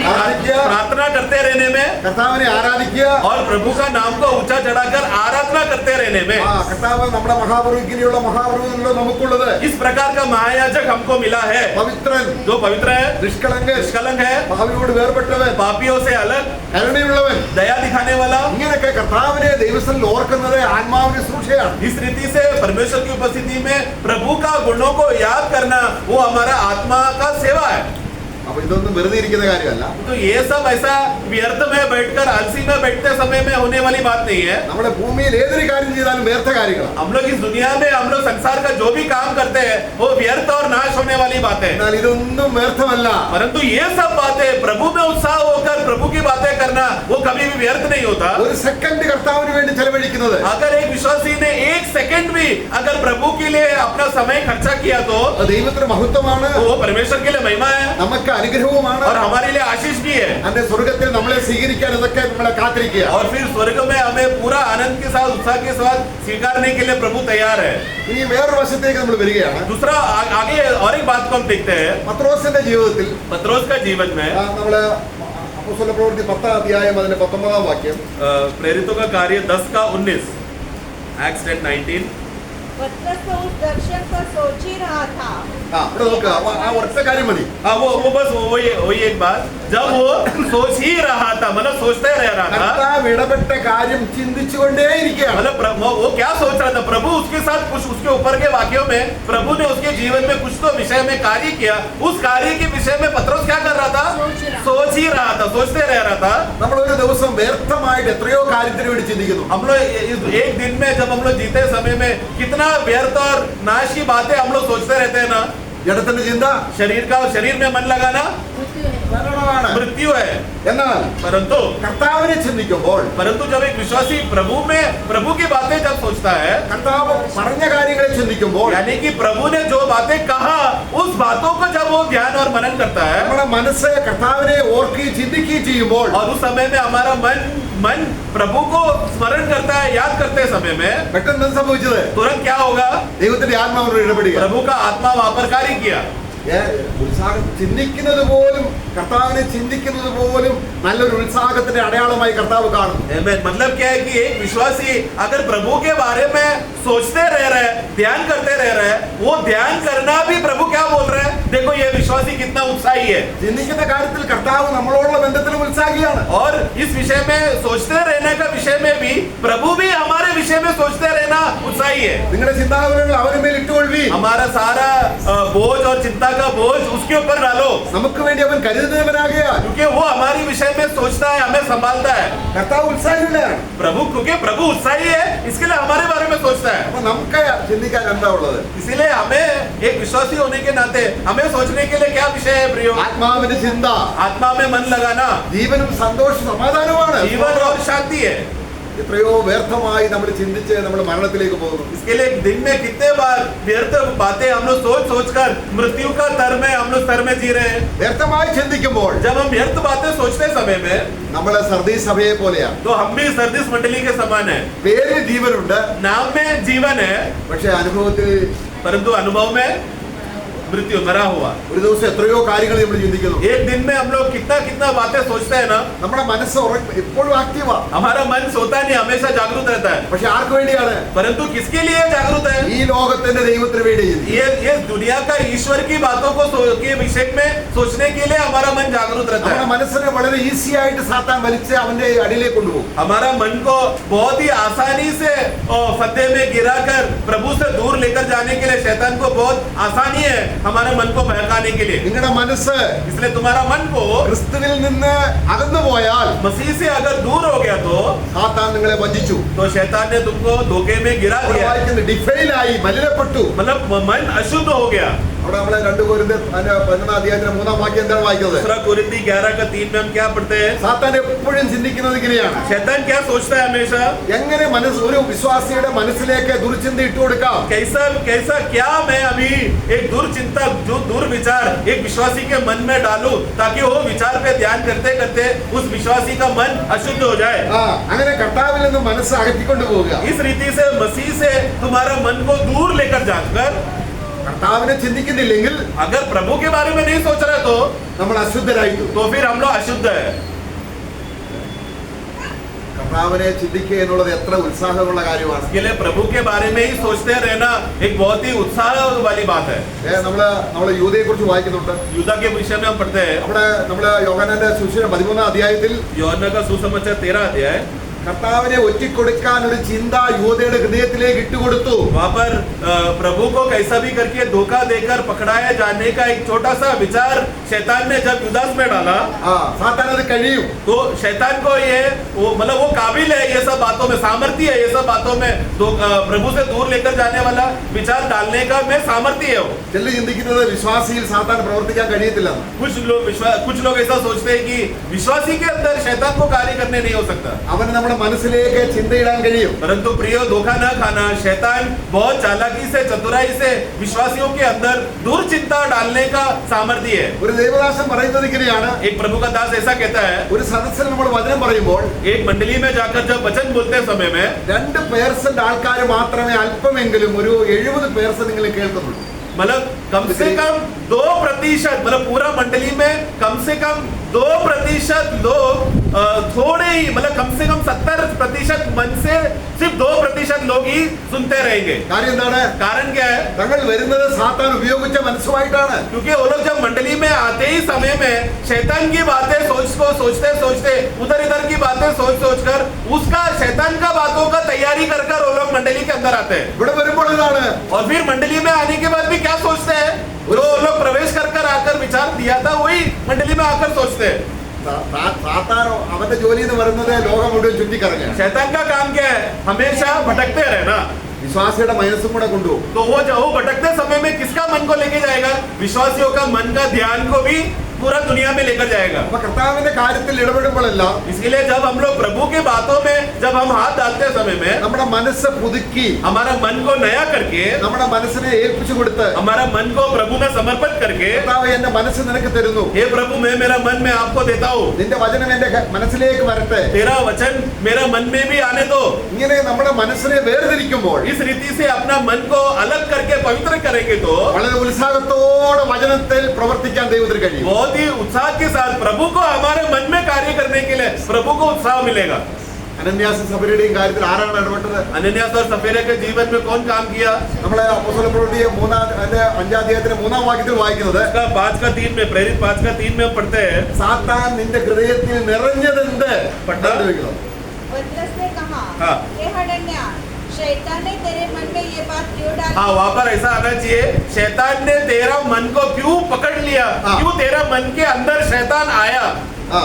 ആരാധിക്കുക, प्रार्थना करते रहने में, കർത്താവിനെ ആരാധിക്കുക. और प्रभु का नाम को ऊंचा चढ़ाकर आराधना करते रहने में। കർത്താവ് നമ്മുടെ മഹാപുരുഷനിലുള്ള മഹാപുരുഷനിലോ നമുക്കുള്ളത് इस प्रकार का महायाजक हमको मिला है, പവിത്രൻ, जो पवित्र है, നിഷ്കളങ്കൻ, निष्कलंक है, പാപിയോട് വേർപെട്ടവൻ, पापियों से अलग, കരുണയുള്ളവൻ, दया दिखाने वाला। ഇങ്ങനെയൊക്കെ കർത്താവിനെ ദൈവത്തിൽ ഓർക്കുന്നത് ആത്മാവിന്റെ ശുശ്രൂഷയാണ്. इस रीति से परमेश्वर की उपस्थिति में प्रभु का गुणों को याद करना वो हमारा आत्मा का सेवा है। അപ്പൊ ഇതൊന്നും വെറുതെ ഇരിക്കുന്ന കാര്യമല്ല. तो ये सब ऐसा व्यर्थ में बैठकर आलसी में बैठते समय में होने वाली बात नहीं है। നമ്മുടെ ഭൂമിയിൽ ഏതൊരു കാര്യം ചെയ്താലും വ്യർത്ഥ കാര്യങ്ങളാണ്. हम लोग इस दुनिया में हम लोग संसार का जो भी काम करते हैं वो व्यर्थ और नाश होने वाली बात है, എന്നാൽ ഇതൊന്നും വ്യർത്ഥമല്ല. परंतु ये सब बातें प्रभु में उत्साह होकर प्रभु की बातें करना वो कभी भी व्यर्थ नहीं होता। ഒരു സെക്കൻഡ് കർത്താവിന് വേണ്ടി ചെലവഴിക്കുന്നത്, अगर एक विश्वासी ने एक सेकंड भी अगर प्रभु के लिए अपना समय खर्चा किया तो അത് ദൈവത്തിന്റെ മഹത്വമാണ്, वो परमेश्वर के लिए महिमा है നമുക്ക് അനുഗ്രഹവുമാണ്. और हमारे लिए आशीष भी है। അതിന്റെ സ്വർഗത്തിൽ നമ്മളെ സ്വീകരിക്കാൻ ഇതൊക്കെ നമ്മളെ കാത്തിരിക്കുക. और फिर स्वर्ग में हमें पूरा आनंद के साथ उत्साह के साथ स्वीकारने के लिए प्रभु तैयार है। ഇനി വേറൊരു വശത്തേക്ക് നമ്മൾ വരികയാണ്. दूसरा आगे और एक बात को हम देखते हैं, പത്രോസിന്റെ ജീവിതത്തിൽ पत्रोस का जीवन में നമ്മള് അപ്പോസ്തല പ്രവൃത്തി 10 അധ്യായം അതിന്റെ 19 വാക്യം, प्रेरितों का कार्य 10 का 19, Acts 10:19। पतरस तो उस दर्शन को सोच ही रहा था। ഇവിടെ നോക്കുക, ആ ഒറ്റ കാര്യം മതി. हाँ वो बस वही एक बात, जब वो सोच ही रहा था, मतलब सोचते रह रहा था, കർത്താവ് ഇടപെട്ട കാര്യം ചിന്തിച്ചുകൊണ്ടേയിരിക്കുകയാണ്. मतलब वो क्या सोच रहा था, प्रभु उसके साथ कुछ उसके ऊपर के वाक्यों में प्रभु ने उसके जीवन में कुछ तो विषय में कार्य किया, उस कार्य के विषय में पत्रोस क्या कर रहा था? सोच ही रहा था, सोचते रह रहा था। നമ്മൾ ഒരു ദിവസം വ്യർത്ഥമായിട്ട് എത്രയോ കാര്യത്തിന് വേണ്ടി ചിന്തിക്കുന്നു. हम लोग एक दिन में जब हम लोग जीते समय में कितना व्यर्थ और नाश की बातें हम लोग सोचते रहते हैं ना। ജഡത്തിന്റെ ചിന്ത शरीर में मन लगाना मृत्यु है। മരണമാണ്. मृत्यु है, എന്നാൽ परंतु കർത്താവിനെ ചിന്തിക്കുമ്പോൾ जब एक विश्वासी प्रभु की बातें जब सोचता है, കർത്താവ് പറഞ്ഞ കാര്യങ്ങളെ ചിന്തിക്കുമ്പോൾ यानी कि प्रभु ने जो बातें कहा उस बातों को जब वो ध्यान और मनन करता है, നമ്മുടെ മനസ്സ് കർത്താവിനെ ഓർക്കുകയും ചിന്തിക്കുകയും ചെയ്യുമ്പോൾ और उस समय में हमारा मन प्रभु को स्मरण करता है, याद करते समय में പെട്ടെന്ന് എന്ത് സംഭവിച്ചത്? तुरंत क्या होगा? ദൈവത്തിന്റെ ആത്മാവിനോട് ഇടപെടുക. प्रभु का आत्मा वहां पर कार्य किया। ഉത്സാഹം ചിന്തിക്കുന്നത് പോലും, കർത്താവിനെ ചിന്തിക്കുന്നത് പോലും നല്ലൊരു ഉത്സാഹത്തിന്റെ അടയാളമായി കർത്താവ് കാണുന്നു. Amen। मतलब क्या है कि एक विश्वासी अगर प्रभु के बारे में सोचते रह रहे हैं, ध्यान करते रह रहे हैं, वो ध्यान करना भी प्रभु क्या बोल रहे हैं? देखो ये विश्वासी कितना उत्साही है, ചിന്തിക്കുന്ന കാര്യത്തിൽ കർത്താവ് നമ്മളോടുള്ള ബന്ധത്തിലും ഉത്സാഹിയാണ്. और इस विषय में सोचते रहने का विषय में भी प्रभु भी हमारे विषय में सोचते रहना उत्साही है। നിങ്ങളുടെ ചിന്താകുലങ്ങൾ അവന് മേൽ ഇട്ടുകൊള്ളി. हमारा सारा बोझ और चिंता का बोझ उसके ऊपर डालो, നമുക്ക് വേണ്ടി അവൻ കരുതുന്നവനാകയാൽ क्योंकि वो हमारे विषय में सोचता है, हमें संभालता है। കർത്താവ് ഉത്സാഹിയാണ്. क्योंकि प्रभु उत्साही है, इसके लिए हमारे बारे में सोचता है। അപ്പൊ നമുക്ക് ചിന്തിക്കാൻ എന്താ ഉള്ളത്? इसीलिए हमें एक विश्वासी होने के नाते हमें सोचने के लिए क्या विषय है प्रियो? ആത്മാവിന്റെ ചിന്ത आत्मा में मन लगाना ജീവനും സന്തോഷ സമാധാനവുമാണ്. जीवन और शांति है। എത്രയോ വ്യർത്ഥമായി നമ്മൾ ചിന്തിച്ച് നമ്മൾ മരണത്തിലേക്ക് പോകുന്നു. इसके लिए दिन में कितने बार व्यर्थ बातें हम लोग सोचकर मृत्यु का स्तर में जी रहे हैं। വ്യർത്ഥമായി ചിന്തിക്കുമ്പോൾ जब हम व्यर्थ बातें सोचते समय में നമ്മളെ സർദീസ് സഭയെ പോലെയാണ്. तो हम भी सर्दिस मंडली के समान है। പേരിൽ ജീവനുണ്ട്, नाम में जीवन है, പക്ഷെ അനുഭവത്തിൽ परंतु अनुभव में मृत्यु मरा हुआ। ഒരു ദിവസം എത്രയോ കാര്യങ്ങൾ നമ്മൾ ചിന്തിക്കുന്നു. एक दिन में हम लोग कितना कितना बातें सोचते हैं ना। നമ്മുടെ മനസ്സ് എപ്പോഴും ആക്റ്റീവാ. हमारा मन सोता नहीं, हमेशा जागरूक रहता है। പക്ഷെ ആർക്ക് വേണ്ടിയാണ്? परंतु किसके लिए जागरूक है? ഈ ലോകത്തിന്റെ ദൈവത്തിന് വേണ്ടി. ये दुनिया का ईश्वर की बातों को के विषय में सोचने के लिए हमारा मन जागरूक रहता നമ്മുടെ है। മനസ്സിനെ വളരെ ഈസി ആയിട്ട് സാത്താൻ വലിച്ച് അവന്റെ അടിയിലേക്ക് കൊണ്ടുപോകും. हमारा मन को बहुत ही आसानी से फतह में गिराकर प्रभु से दूर लेकर जाने के लिए शैतान को बहुत आसानी है हमारे मन को बहकाने के लिए। നിങ്ങളുടെ മനസ്സ് इसलिए तुम्हारा मन को ക്രിസ്തുവിൽ നിന്ന് അകന്നു പോയാൽ मसीह से अगर दूर हो गया तो സാത്താൻ നിങ്ങളെ വഞ്ചിച്ചു. शैतान ने तुमको धोखे में गिरा दिया, ഡിഫൈലായി മലിനപ്പെട്ടു. मतलब मन अशुद्ध हो गया। അവിടെ നമ്മളെ 2 കൊരിന്ത്യർ 11 അധ്യായത്തിന്റെ 3-ാം വാക്യം എന്താണ് വായിക്കുന്നത്? दूसरा कोरिन्थी 11:3 में हम क्या पढ़ते हैं? സാത്താൻ എപ്പോഴും ചിന്തിക്കുന്നത് ഇങ്ങനെയാണ്. शैतान क्या सोचता है हमेशा? എങ്ങനെ ഒരു വിശ്വാസിയുടെ മനസ്സിലേക്ക് ദുർചിന്ത ഇട്ടു കൊടുക്കാം? कैसा कैसा क्या मैं अभी एक दुर्चिंता जो दुर्विचार एक विश्वासी के मन में डालूं ताकि वो विचार पे ध्यान करते करते उस विश्वासी का मन अशुद्ध हो जाए। അങ്ങനെ കർത്താവിൽ നിന്ന് മനസ്സ് അകറ്റിക്കൊണ്ടു പോവുക. इस रीति से मसीह से तुम्हारा मन को दूर लेकर जाकर കർത്താവിനെ ചിന്തിക്കുന്നില്ലെങ്കിൽ, अगर प्रभु के बारे में नहीं सोच रहे നമ്മൾ അശുദ്ധരായിട്ടു. तो फिर हम लोग अशुद्ध है। കർത്താവിനെ ചിന്തിക്കുക എന്നുള്ളത് എത്ര ഉത്സാഹമുള്ള കാര്യമാണ്. इसके लिए प्रभु के बारे में ही सोचते रहना एक बहुत ही उत्साह वाली बात है। നമ്മള് യൂദയെ കുറിച്ച് വായിക്കുന്നുണ്ട്. यूदा के विषय में हम पढ़ते हैं। അവിടെ നമ്മള് യോഹന്നാന്റെ സുവിശേഷം 13-ാം അധ്യായത്തിൽ യോഹന്നാൻ का सुसमाचार 13 अध्याय കർത്താവിനെ ഒറ്റിക്കൊടുക്കാൻ ഒരു ചിന്ത യൂദയുടെ ഹൃദയത്തിലേക്ക് ഇട്ടുകൊടുത്തു. वहाँ पर प्रभु को कैसा भी करके धोखा देकर पकड़ाया जाने का एक छोटा सा विचार शैतान ने जब युदास में डाला, സാത്താൻ അത് കഴിയും. तो शैतान को ये मतलब वो काबिल है ये सब बातों में, सामर्थ्य है ये सब बातों में प्रभु से दूर लेकर जाने वाला विचार डालने का में सामर्थ्य है वो। ചിലർ ചിന്തിക്കുന്നത് വിശ്വാസിയിൽ സാത്താൻ പ്രവർത്തിക്കാൻ കഴിയത്തില്ല. कुछ लोग ऐसा सोचते हैं कि विश्वासी के अंदर शैतान को कार्य करने नहीं हो सकता। അവന് നമ്മുടെ മനസ്സിലേക്ക് ചിന്തയിടാൻ കഴിയും. परंतु प्रियो धोखा न खाना, शैतान बहुत चालाकी से चतुराई से विश्वासियों के अंदर दुर्चिंता डालने का सामर्थ्य है। ഒരു ദൈവദാസൻ പറയുന്നത് ഇങ്ങനെയാണ്. एक प्रभु का दास ऐसा कहता है, ഒരു സദസ്സിൽ നമ്മൾ വചനം പറയുമ്പോൾ एक मंडली में जाकर जब वचन बोलते समय में 2% ആൾക്കാർ മാത്രമേ അല്പമെങ്കിലും ഒരു 70% നിങ്ങൾ കേൾക്കുന്നുള്ളൂ. मतलब कम से कम 2%, मतलब पूरा मंडली में कम से कम 2% लोग थोड़े ही, मतलब कम से कम 70% मन से सिर्फ 2% लोग ही सुनते रहेंगे। കാര്യം എന്താണ്? कारण क्या है? തങ്ങൾ വരുന്നത് സാത്താൻ ഉപയോഗിച്ച മനസ്സുമായിട്ടാണ്. क्योंकि वो लोग जब मंडली में आते ही समय में शैतान की बातें सोचते सोचते उधर इधर की बातें सोच कर उसका शैतान का बातों का तैयारी कर वो लोग मंडली के अंदर आते हैं। ഇവിടെ വരുമ്പോൾ ഇതാണ്. और फिर मंडली में आने के बाद भी क्या सोचते हैं? जो लोग प्रवेश कर आकर विचार दिया था वही मंडली में आकर सोचते हैं। സാത്താൻ അവന്റെ ജോലി എന്ന് പറയുന്നത് ലോകം മുഴുവൻ ചുറ്റിക്കറങ്ങുക. शैतान का काम क्या है? हमेशा भटकते रहना। വിശ്വാസിയുടെ മനസ്സും കൂടെ കൊണ്ടുപോകും. तो वो भटकते समय में किसका मन को लेके जाएगा? विश्वासियों का मन का ध्यान को भी पूरा दुनिया में लेकर जाएगा। അപ്പൊ കർത്താവിന്റെ കാര്യത്തിൽ ഇടപെടുമ്പോഴെല്ലാം इसलिए जब हम लोग प्रभु के बातों में जब हम हाथ डालते समय में നമ്മുടെ മനസ്സ് പുതുക്കി हमारा मन को नया करके, നമ്മുടെ മനസ്സിനെ ഏൽപ്പിച്ചു കൊടുത്ത് हमारा मन को प्रभु में समर्पित करके, കർത്താവ് എന്റെ മനസ്സ് നിനക്ക് തരുന്നു. हे प्रभु मैं मेरा मन में आपको देता हूँ, നിന്റെ വചനം എന്റെ മനസ്സിലേക്ക് വരട്ടെ. तेरा वचन मेरा मन में भी आने दो। ഇങ്ങനെ നമ്മുടെ മനസ്സിനെ വേർതിരിക്കുമ്പോൾ इस रीति से अपना मन को अलग करके पवित्र करेंगे तो വളരെ ഉത്സാഹത്തോടെ വചനത്തിൽ പ്രവർത്തിക്കാൻ ദൈവത്തിന് കഴിയും. बहुत ही उत्साह के साथ प्रभु को हमारे मन में कार्य करने के लिए प्रभु को उत्साह मिलेगा। അനന്യാസ് സഫരിയുടെയും കാര്യത്തിൽ ആരാണ് ഇടപെട്ടത്? अनन्यास और सफेरे के जीवन में कौन काम किया? നമ്മളെ അപ്പോസ്തല പ്രവൃത്തി 5-ാം അധ്യായത്തിന്റെ 3-ാം വാക്യത്തിൽ വായിക്കുന്നത് 5:3 में, प्रेरित 5:3 में पढ़ते हैं, സാത്താൻ നിന്റെ ഹൃദയത്തിൽ നിറഞ്ഞതെന്ത്? पढ़ना। पतरस ने कहा, हाँ। हे हनन्याह, शैतान ने तेरे मन में ये बात क्यों डाली? हाँ, वहाँ पर ऐसा आना चाहिए, शैतान ने तेरा मन को क्यों पकड़ लिया? हाँ। क्यों तेरा मन के अंदर शैतान आया? ആ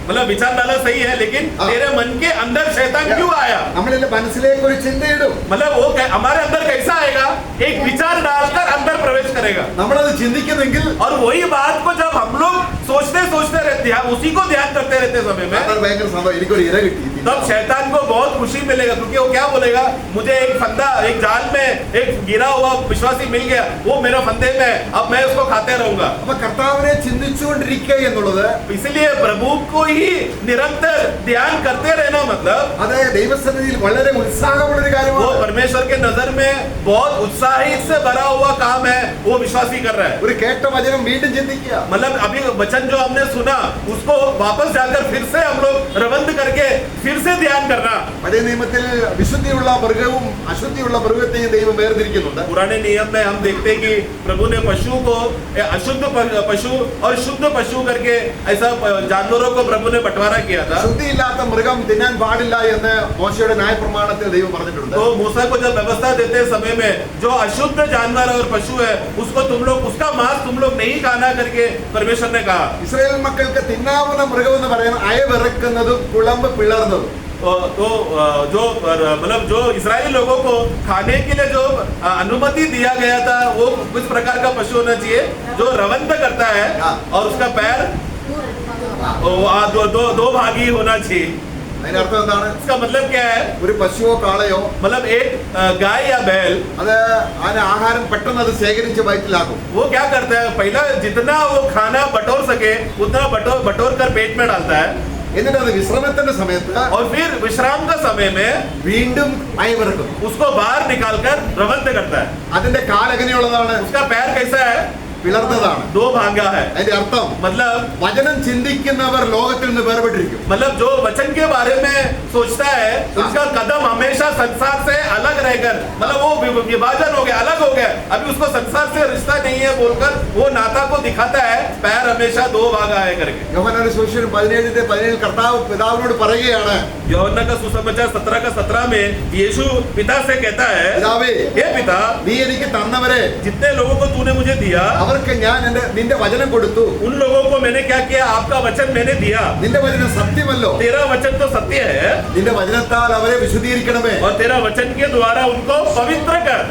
मतलब विचार डाला सही है, लेकिन हाँ। तेरे मन के अंदर शैतान क्यों आया? നമ്മളിന്റെ മനസ്സിലേക്ക് ഒരു ചിന്തയിടും. मतलब वो हमारे अंदर कैसा आएगा? एक विचार डालकर अंदर प्रवेश करेगा। നമ്മളത് ചിന്തിക്കുന്നെങ്കിൽ और वही बात को जब हम लोग सोचते सोचते रहते हैं, उसी को ध्यान करते रहते समय में, അതാണ് ഭയങ്കര സംഭവം. എനിക്കൊരു ഇര കിട്ടി. तब शैतान को बहुत खुशी मिलेगा, क्योंकि वो क्या बोलेगा, मुझे एक फंदा, एक जाल में एक गिरा हुआ विश्वासी मिल गया, वो मेरा फंदे में है, अब मैं उसको खाते रहूंगा. അപ്പൊ കർത്താവിനെ ചിന്തിച്ചുകൊണ്ടിരിക്കുക എന്നുള്ളത് इसलिए प्रभु को ही निरंतर ध्यान करते रहना मतलब അത് ദൈവസന്നിധിയിൽ വളരെ ഉത്സാഹമുള്ളൊരു वो കാര്യമാണ്. परमेश्वर के नजर में बहुत उत्साहित से भरा हुआ काम है, वो विश्वासी कर रहा है. ഒരു കേട്ട വചനം വീണ്ടും ചിന്തിക്കുക. मतलब अभी वचन जो हमने सुना उसको वापस जाकर फिर से हम लोग रवंद करके फिर से ध्यान करना. പഴയ നിയമത്തിൽ വിശുദ്ധിയുള്ള മൃഗവും അശുദ്ധിയുള്ള മൃഗത്തെയും ദൈവം വേർതിരിക്കുന്നുണ്ട്. पुराने नियम में हम देखते हैं कि प्रभु ने पशु को अशुद्ध पशु और शुद्ध पशु करके ऐसा जानवरों को प्रभु ने बंटवारा किया था. ശുദ്ധിയില്ലാത്ത മൃഗം തിന്നാൻ പാടില്ല എന്ന് മോശയുടെ ന്യായപ്രമാണത്തിൽ ദൈവം പറഞ്ഞിട്ടുണ്ട്. तो मूसा को जब व्यवस्था देते समय में जो अशुद्ध जानवर और पशु है उसको तुम लोग, उसका मांस तुम लोग नहीं खाना करके परमेश्वर ने कहा. ഇസ്രായേൽ മക്കൾക്ക് തിന്നാവുന്ന മൃഗം എന്ന് പറയുന്നത് അയവിറക്കുന്നതും കുളമ്പ് പിളർന്നതും. तो जो मतलब जो इस्राएली लोगों को खाने के लिए जो अनुमति दिया गया था वो कुछ प्रकार का पशु होना चाहिए जो रवंद करता है और उसका पैर दो भागी होना चाहिए. അതിന്റെ അർത്ഥം എന്താണ്? इसका मतलब क्या है? ഒരു പശുവോ കാളയോ मतलब एक गाय या बैल അത് അതിന് ആഹാരം പെട്ടെന്ന് അത് ശേഖരിച്ച് വയറ്റിലാക്കും. वो क्या करता है, पहला जितना वो खाना बटोर सके उतना बटोर कर पेट में डालता है, എന്നിട്ട് അത് വിശ്രമത്തിന്റെ സമയത്ത് और फिर विश्राम का समय में വീണ്ടും അയവിറക്കും. उसको बाहर निकाल कर रवंद करता है. അതിന്റെ കാൽ എങ്ങനെയുള്ളതാണ്? उसका पैर कैसा है? പിളർന്നതാണ്. दो भागा है. അതിന്റെ अर्थം मतलब വചനം ചിന്തിക്കുന്നവർ ലോകത്തിൽ നിന്ന് വേർപെട്ടിരിക്കും. मतलब जो वचन के बारे में सोचता है उसका कदम हमेशा संसार से अलग रहकर, मतलब वो विभाजन हो गया, अलग हो गया, अभी उसको संसार से रिश्ता नहीं है बोलकर वो नाता को दिखाता है, पैर हमेशा दो भागा है करके. യോഹന്നാന്റെ സുവിശേഷം 17:17 കർത്താവ് പിതാവിനോട് പറയുകയാണ്, യോഹന്നാൻ का सुसमाचार 17 का 17 में यीशु पिता से कहता है, പിതാവേ हे पिता, നീ എനിക്ക് തന്നവരെ जितने लोगों को तूने मुझे दिया അവർക്ക് ഞാൻ നിന്റെ വചനം കൊടുത്തു. उन लोगों को मैंने क्या किया, आपका वचन मैंने दिया. നിന്റെ വചനം സത്യമല്ലോ. तेरा वचन तो सत्य है നിന്റെ വചനത്താൽ അവരെ വിശുദ്ധീകരിക്കണമേ. और तेरा वचन के द्वारा उनको पवित्र कर.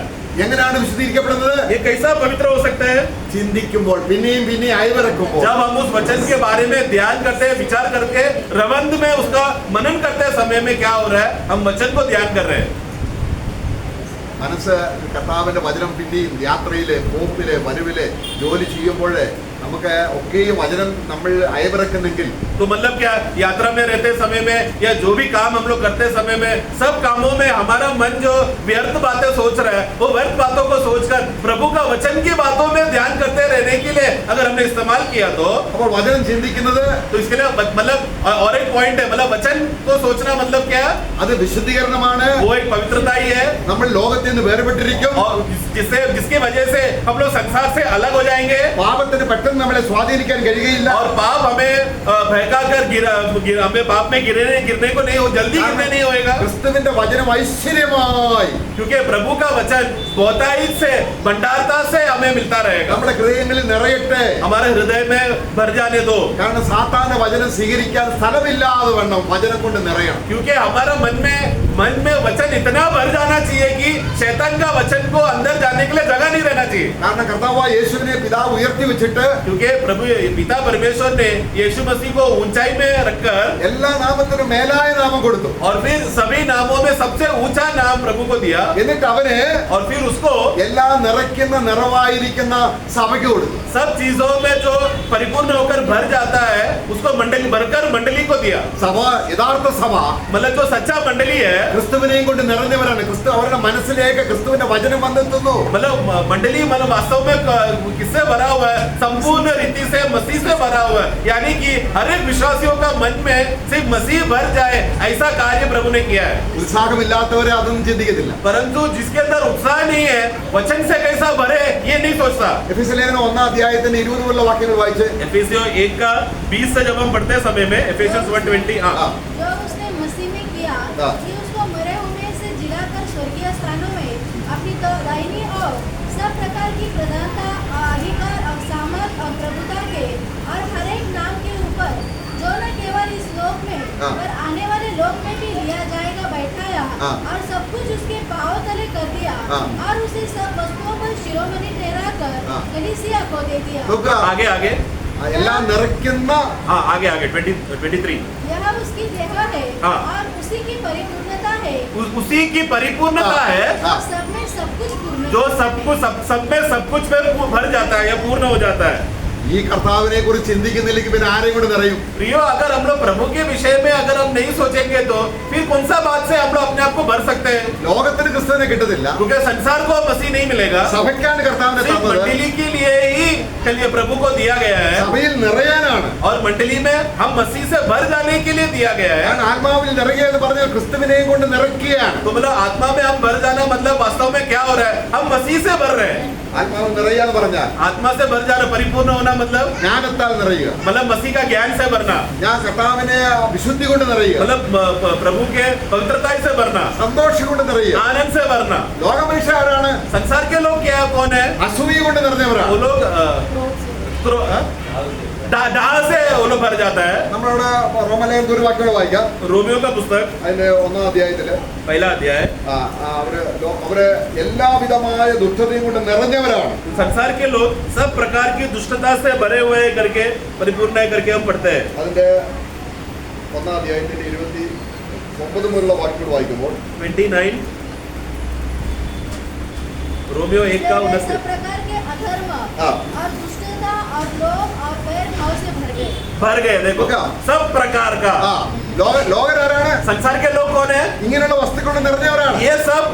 എങ്ങനെയാണ് വിശുദ്ധീകരിക്കപ്പെടുന്നത്? ये कैसा पवित्र हो सकता है? ചിന്തിക്കുമ്പോൾ പിന്നെയും പിന്നെയും അയവിറക്കുമ്പോൾ. जब हम उस वचन के बारे में ध्यान करते हैं, विचार करके रवंद में उसका मनन करते समय में क्या हो रहा है, हम वचन को ध्यान कर रहे हैं. മനസ്സ് കർത്താവിന്റെ വചനം പിന്നെയും യാത്രയിലെ പോക്കിലെ വരവിലെ ജോലി ചെയ്യുമ്പോൾ നമുക്ക് ഒക്കെയും വചനം നമ്മൾ അയവിറക്കുന്നെങ്കിൽ तो मतलब क्या, यात्रा में रहते समय में या जो भी काम हम लोग करते समय में सब कामों में हमारा मन जो व्यर्थ बातें सोच रहा है वो व्यर्थ बातों को सोचकर प्रभु का वचन की बातों में ध्यान करते रहने के लिए अगर हमने इस्तेमाल किया तो അപ്പോൾ വചനം ചിന്തിക്കുന്നത് इसके लिए मतलब और एक पॉइंट है, मतलब वचन को सोचना मतलब क्या, അത് വിശുദ്ധീകരണമാണ്. वो एक पवित्रता ही है നമ്മൾ ലോകത്തിൽ നിന്ന് വേർപെട്ടിരിക്കും. और जिसकी वजह से हम लोग संसार से अलग हो जाएंगे പാപത്തിന് പെട്ടെന്ന് നമ്മളെ സ്വാധീനിക്കാൻ കഴിയുകയില്ല. और पाप हमें बहका कर हमें पाप में गिरने को नहीं हो, जल्दी गिरने नहीं होएगा, ക്രിസ്തുവിന്റെ വചനം ഐശ്വര്യമായി क्योंकि प्रभु का वचन बहुतायत से भंडारता से हमें मिलता रहेगा. നമ്മുടെ ഹൃദയങ്ങളിൽ നിറയട്ടെ. हमारे हृदय में भर जाने दो, കാരണം സാത്താന്റെ വചനം സ്വീകരിക്കാൻ സ്ഥലമില്ലാതെ വണ്ണം വചനം കൊണ്ട് നിറയണം. क्योंकि हमारा मन में वचन इतना भर जाना चाहिए कि शैतान का वचन को अंदर जाने के लिए जगह नहीं रहना चाहिए. കാരണം കർത്താവായ യേശുവിനെ പിതാവ് ഉയർത്തി വെച്ചിട്ട് क्योंकि प्रभु पिता परमेश्वर ने यीशु मसीह को ऊंचाई में रखकर എല്ലാ നാമത്തിനും മേലായ നാമം കൊടുത്തു. और फिर सभी नामों में सबसे ऊंचा नाम प्रभु को दिया എന്നിട്ട് അവന് और फिर उसको എല്ലാ നിറയ്ക്കുന്ന നിറവായിരിക്കുന്ന സഭയ്ക്ക് കൊടുത്തു. सब चीजों में जो परिपूर्ण होकर भर जाता है उसको मंडली भरकर मंडली को दिया. സഭ യഥാർത്ഥ സഭ मतलब जो सच्चा मंडली है, ക്രിസ്തുവിനെയും കൊണ്ട് നിറഞ്ഞവരാണ്. ക്രിസ്തു അവരുടെ മനസ്സിലേക്ക് ക്രിസ്തുവിന്റെ വചനം വന്നെത്തുന്നു. मतलब मंडली मतलब वास्तव में किससे भरा हुआ है, संपूर्ण रीति से मसीह से भरा हुआ है, यानी कि हर एक विश्वासियों का मन में सिर्फ मसीह भर जाए ऐसा कार्य प्रभु ने किया है. ഉത്സാഹമില്ലാത്തവരെ അതൊന്നും ചിന്തിക്കത്തില്ല. परंतु जिसके अंदर उत्साह नहीं है वचन से कैसा भरे ये नहीं सोचता. എഫെസ്യ ലേഖനം 1-ാധ്യായത്തിന്റെ 20 വാക്യങ്ങൾ വായിച്ച് एफेसियों 1 का 20 से जब हम पढ़ते समय में एफेसियंस 1:20 जो उसने मसीह में किया हाँ। कि उसको मरे हुए से जिलाकर स्वर्गीय स्थानों में अपनी दाहिनी ओर सब प्रकार की प्रधानता, अधिकार और सामर्थ और प्रभुता के और हर एक नाम के ऊपर जो न केवल इस लोक में हाँ। पर आने वाले लोक में भी लिया जाएगा बैठाया हाँ। और सब कुछ उसके पांव तले कर दिया हाँ। और उसे सब वस्तुओं पर शिरोमणि ठहरा कर हाँ। कलीसिया को दे दिया. നോക്കുക, आगे എല്ലാം നിറയ്ക്കുന്ന हाँ आगे आगे 23 यह उसकी देह है हाँ। और उसी की परिपूर्णता है उसी की परिपूर्णता हाँ। है हाँ। सब में सब कुछ पूर्ण जो सब में सब कुछ में भर जाता है या पूर्ण हो जाता है। ഈ കർത്താവിനെ കുറിച്ച് ചിന്തിക്കുന്നില്ലെങ്കിൽ പിന്നെ ആരെയും കൊണ്ട് നിറയും? प्रियो अगर हम लोग प्रभु के विषय में अगर हम नहीं सोचेंगे तो फिर कौन सा बात से हम लोग अपने आप को भर सकते हैं? ലോകത്തിന് ക്രിസ്തുവിനെ കിട്ടത്തില്ല, क्योंकि संसार को मसीह नहीं मिलेगा, സഭയ്ക്കാണ് കർത്താവിനെ सिर्फ തന്നത്. मंडली के लिए ही चलिए प्रभु को दिया गया है സഭയിൽ നിറയാനാണ്. और मंडली में हम मसीह से भर जाने के लिए दिया गया है। ഞാൻ ആത്മാവിൽ നിറയുക എന്ന് പറഞ്ഞാൽ ക്രിസ്തുവിനെയും കൊണ്ട് നിറയ്ക്കുകയാണ്. तो मतलब आत्मा में हम भर जाना मतलब वास्तव में क्या हो रहा है? हम मसीह से भर रहे हैं। ആത്മാവിൽ നിറയുക എന്ന് പറഞ്ഞാൽ आत्मा से भर जाना, परिपूर्ण होना मतलब ജ്ഞാനത്താൽ നിറയുക. मसीह का ज्ञान से भरना, ഞാൻ കർത്താവിനെ വിശുദ്ധി കൊണ്ട് നിറയുക, मतलब प्रभु के पवित्रता से भरना, സന്തോഷം കൊണ്ട് നിറയുക. आनंद से भरना। ലോകമനുഷ്യ ആരാണ്? संसार के लोग क्या कौन है? അസൂയ കൊണ്ട് നിറഞ്ഞവരാണ്. वो लोग क्रोध से। डाह से वो लोग भर जाता है। നമ്മളവിടെ റോമലേഖനത്തിൽ ഒരു വാക്യം വായിക്കാം. रोमियो का पुस्तक അതിന്റെ 1-ാം അധ്യായത്തില് पहला अध्याय। അവര് എല്ലാവിധമായ ദുഷ്ടതയും കൊണ്ട് നിറഞ്ഞവരാണ്. संसार के लोग सब प्रकार की दुष्टता से भरे हुए करके परिपूर्ण है करके हम पढ़ते हैं। അതിന്റെ 1-ാം അധ്യായത്തിന്റെ 29 മുതലുള്ള വാക്യങ്ങൾ വായിക്കുമ്പോൾ 29 रोमियो 1 का इसलिए वे 29। सब प्रकार के अधर्म हाँ। और दुष्टता और लोभ और वैर भाव से भर गए। भर गए। देखो क्या? सब प्रकार का। ലോകരാരാണ്? संसार के लोग कौन है? ഇങ്ങനെയുള്ള വസ്തുക്കൾ കൊണ്ട് നിറഞ്ഞവരാണ്. ये सब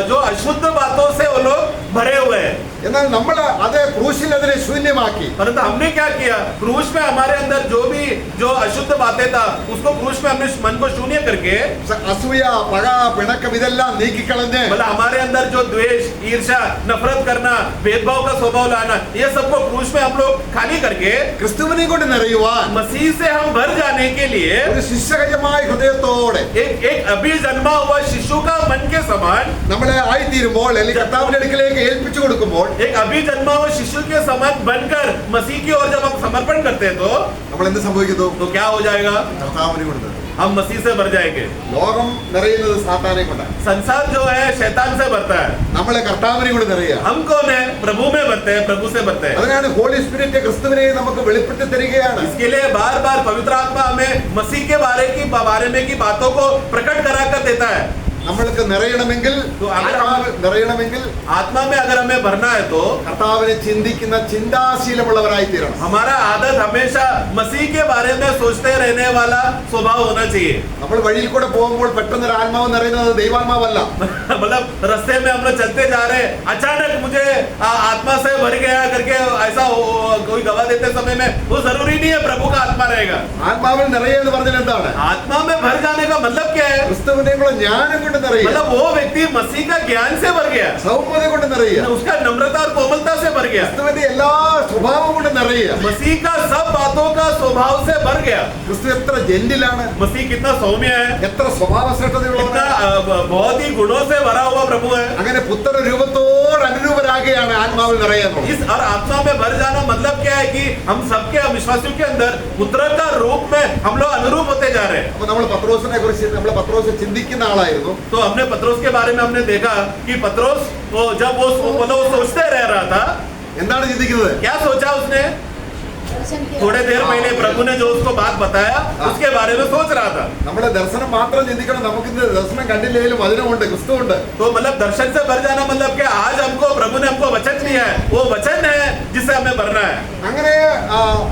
जो अशुद्ध बातों से वो लोग भरे हुए हैं। എന്നാൽ നമ്മൾ അത് ക്രൂശിൽ അതിനെ ശൂന്യമാക്കി परंतु हमने क्या किया? क्रूस में हमारे अंदर जो अशुद्ध बातें था उसको क्रूस में हमने मन को शून्य करके, അസൂയ, പക, പിണക്കം ഇതെല്ലാം നീക്കിക്കളഞ്ഞ് मतलब हमारे अंदर जो द्वेष, ईर्ष्या, नफरत करना, भेदभाव का स्वभाव लाना, ये सबको क्रूस में हम लोग खाली करके ക്രിസ്തുവിനെ കൊണ്ട് നിറയുവാൻ मसीह से हम भर जाने के लिए ഒരു ശിഷ്യകജമായ ഹൃദയത്തോടെ एक अभी जन्मा हुआ शिशु का मन के समान, നമ്മളെ ആയിത്തീരുമ്പോൾ അല്ലെങ്കിൽ കർത്താവിന്റെ അടുക്കലേക്ക് ഏൽപ്പിച്ചു കൊടുക്കുമ്പോൾ एक अभी जन्मा हुआ शिशु के समान बनकर मसीह की ओर जब हम समर्पण करते हैं നമ്മൾ എന്ത് സംഭവിക്കുന്നു? तो क्या हो जाएगा? കർത്താവിനെ കൊണ്ട് നിറയും. हम मसीह से भर जाएंगे। ലോകം നിറയുന്നത് സാത്താനെ കൊണ്ടാണ്. संसार जो है शैतान से भरता है। നമ്മളെ കർത്താവിനെ കൊണ്ട് നിറയുക. हम कौन है? प्रभु में भरते हैं, प्रभु से भरते हैं। അതിനാണ് ഹോളി സ്പിരിറ്റ് ക്രിസ്തുവിനെ നമുക്ക് വെളിപ്പെടുത്തി തരികയാണ്. इसके लिए बार बार पवित्र आत्मा हमें मसीह के बारे में की बातों को प्रकट करा कर देता है। നമ്മൾക്ക് നിറയണമെങ്കിൽ, നിറയണമെങ്കിൽ आत्मा में अगर हमें भरना है तो കർത്താവിനെ ചിന്തിക്കുന്ന ചിന്താശീലമുള്ളവരായി തീരണം. हमारा आदत हमेशा मसीह के बारे में सोचते रहने वाला स्वभाव होना चाहिए। നമ്മൾ വഴിയിൽ കൂടെ പോകുമ്പോൾ പെട്ടെന്ന് ഒരു ആത്മാവ് നിറയുന്നത് ദൈവാത്മാവല്ല. मतलब रास्ते में हम लोग चलते जा रहे, अचानक मुझे आत्मा से भर गया करके ऐसा कोई गवाह देते समय में वो जरूरी नहीं है प्रभु का आत्मा रहेगा। ആത്മാവിൽ നിറയുക എന്ന് പറഞ്ഞാൽ എന്താണ്? आत्मा में भर जाने का मतलब क्या है? ക്രിസ്തുവിനെയുള്ള ജ്ഞാനം കൊണ്ട് നിറയുക, मतलब वो व्यक्ति मसीह का ज्ञान से भर गया, സൗമ്യത കൊണ്ട് നിറയുക, उसका नम्रता और कोमलता से भर गया, ക്രിസ്തുവിന്റെ എല്ലാ സ്വഭാവം കൊണ്ട് നിറയുക. मसीह का सब बातों का स्वभाव से भर गया। ക്രിസ്തു എത്ര ജെന്റിലാണ്, मसीह कितना सौम्य है, എത്ര സ്വഭാവ कितना ശ്രേഷ്ഠതയുള്ളവരാണ്. बहुत ही गुणों से भरा हुआ प्रभु है। അങ്ങനെ പുത്ര രൂപത്തോട് അനുരൂപരാകുകയാണ് ആത്മാവിൽ നിറയുന്നത്. इस और आत्मा में भर जाना मतलब क्या है कि हम सबके विश्वासियों के अंदर पुत्र का रूप में हम लोग अनुरूप होते जा रहे हैं। അപ്പൊ നമ്മൾ പത്രോസിനെ കുറിച്ച് പത്രോസ് ചിന്തിക്കുന്ന ആളായിരുന്നു. तो हमने पत्रोस के बारे में हमने देखा कि पत्रोस जब वो सोचते रह रहा था, എന്താണ് ചിന്തിക്കുന്നത്? क्या सोचा उसने? दर्शन किया। थोड़े देर पहले प्रभु ने जो उसको बात बताया उसके बारे में सोच रहा था। നമ്മുടെ ദർശനം മാത്രം ചിന്തിക്കണം. നമുക്കിന്ന് ദർശനം കണ്ടില്ലെങ്കിലും വചനമുണ്ട്, ക്രിസ്തുവുണ്ട്. तो मतलब दर्शन से भर जाना मतलब क्या? आज हमको प्रभु ने हमको वचन दिया है, वो वचन है जिससे हमें भरना है। അങ്ങനെ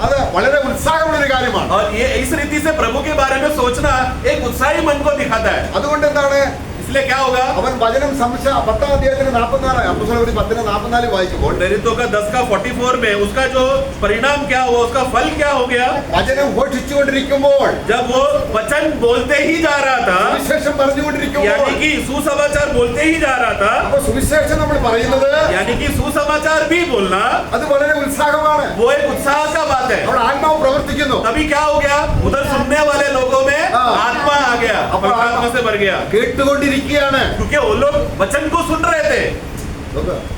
അത് വളരെ ഉത്സാഹമുള്ളൊരു കാര്യമാണ്. और ये इस रीति से प्रभु के बारे में सोचना एक उत्साही मन को दिखाता है। അതുകൊണ്ട് എന്താണ്, इसलिए क्या होगा? അവൻ വചനം 10-ാം അധ്യായത്തിന് 44 അപ്പോസ്തലപ്രവൃത്തി 10:44 വായിക്കുമ്പോൾ प्रेरितों का 10 का 44 में उसका जो परिणाम क्या हुआ, उसका फल क्या हो गया? വചനം ഘോഷിച്ചുകൊണ്ടിരിക്കുമ്പോൾ, जब वो वचन बोलते ही जा रहा था, സുവിശേഷം പറഞ്ഞുകൊണ്ടിരിക്കുമ്പോൾ, यानी कि सुसमाचार बोलते ही जा रहा था, അപ്പൊ സുവിശേഷം നമ്മൾ പറയുന്നത് यानी कि सुसमाचार भी बोलना അത് വളരെ ഉത്സാഹമാണ്. वो एक उत्साह का बात है। അവിടെ ആത്മാവ് പ്രവർത്തിക്കുന്നു. अभी क्या हो गया? उधर सुनने वाले लोगों में हाँ। आत्मा आ गया, पवित्र आत्मा से भर गया, കേട്ടുകൊണ്ടിരിക്കുകയാണ്. क्योंकि वो लोग वचन को सुन रहे थे।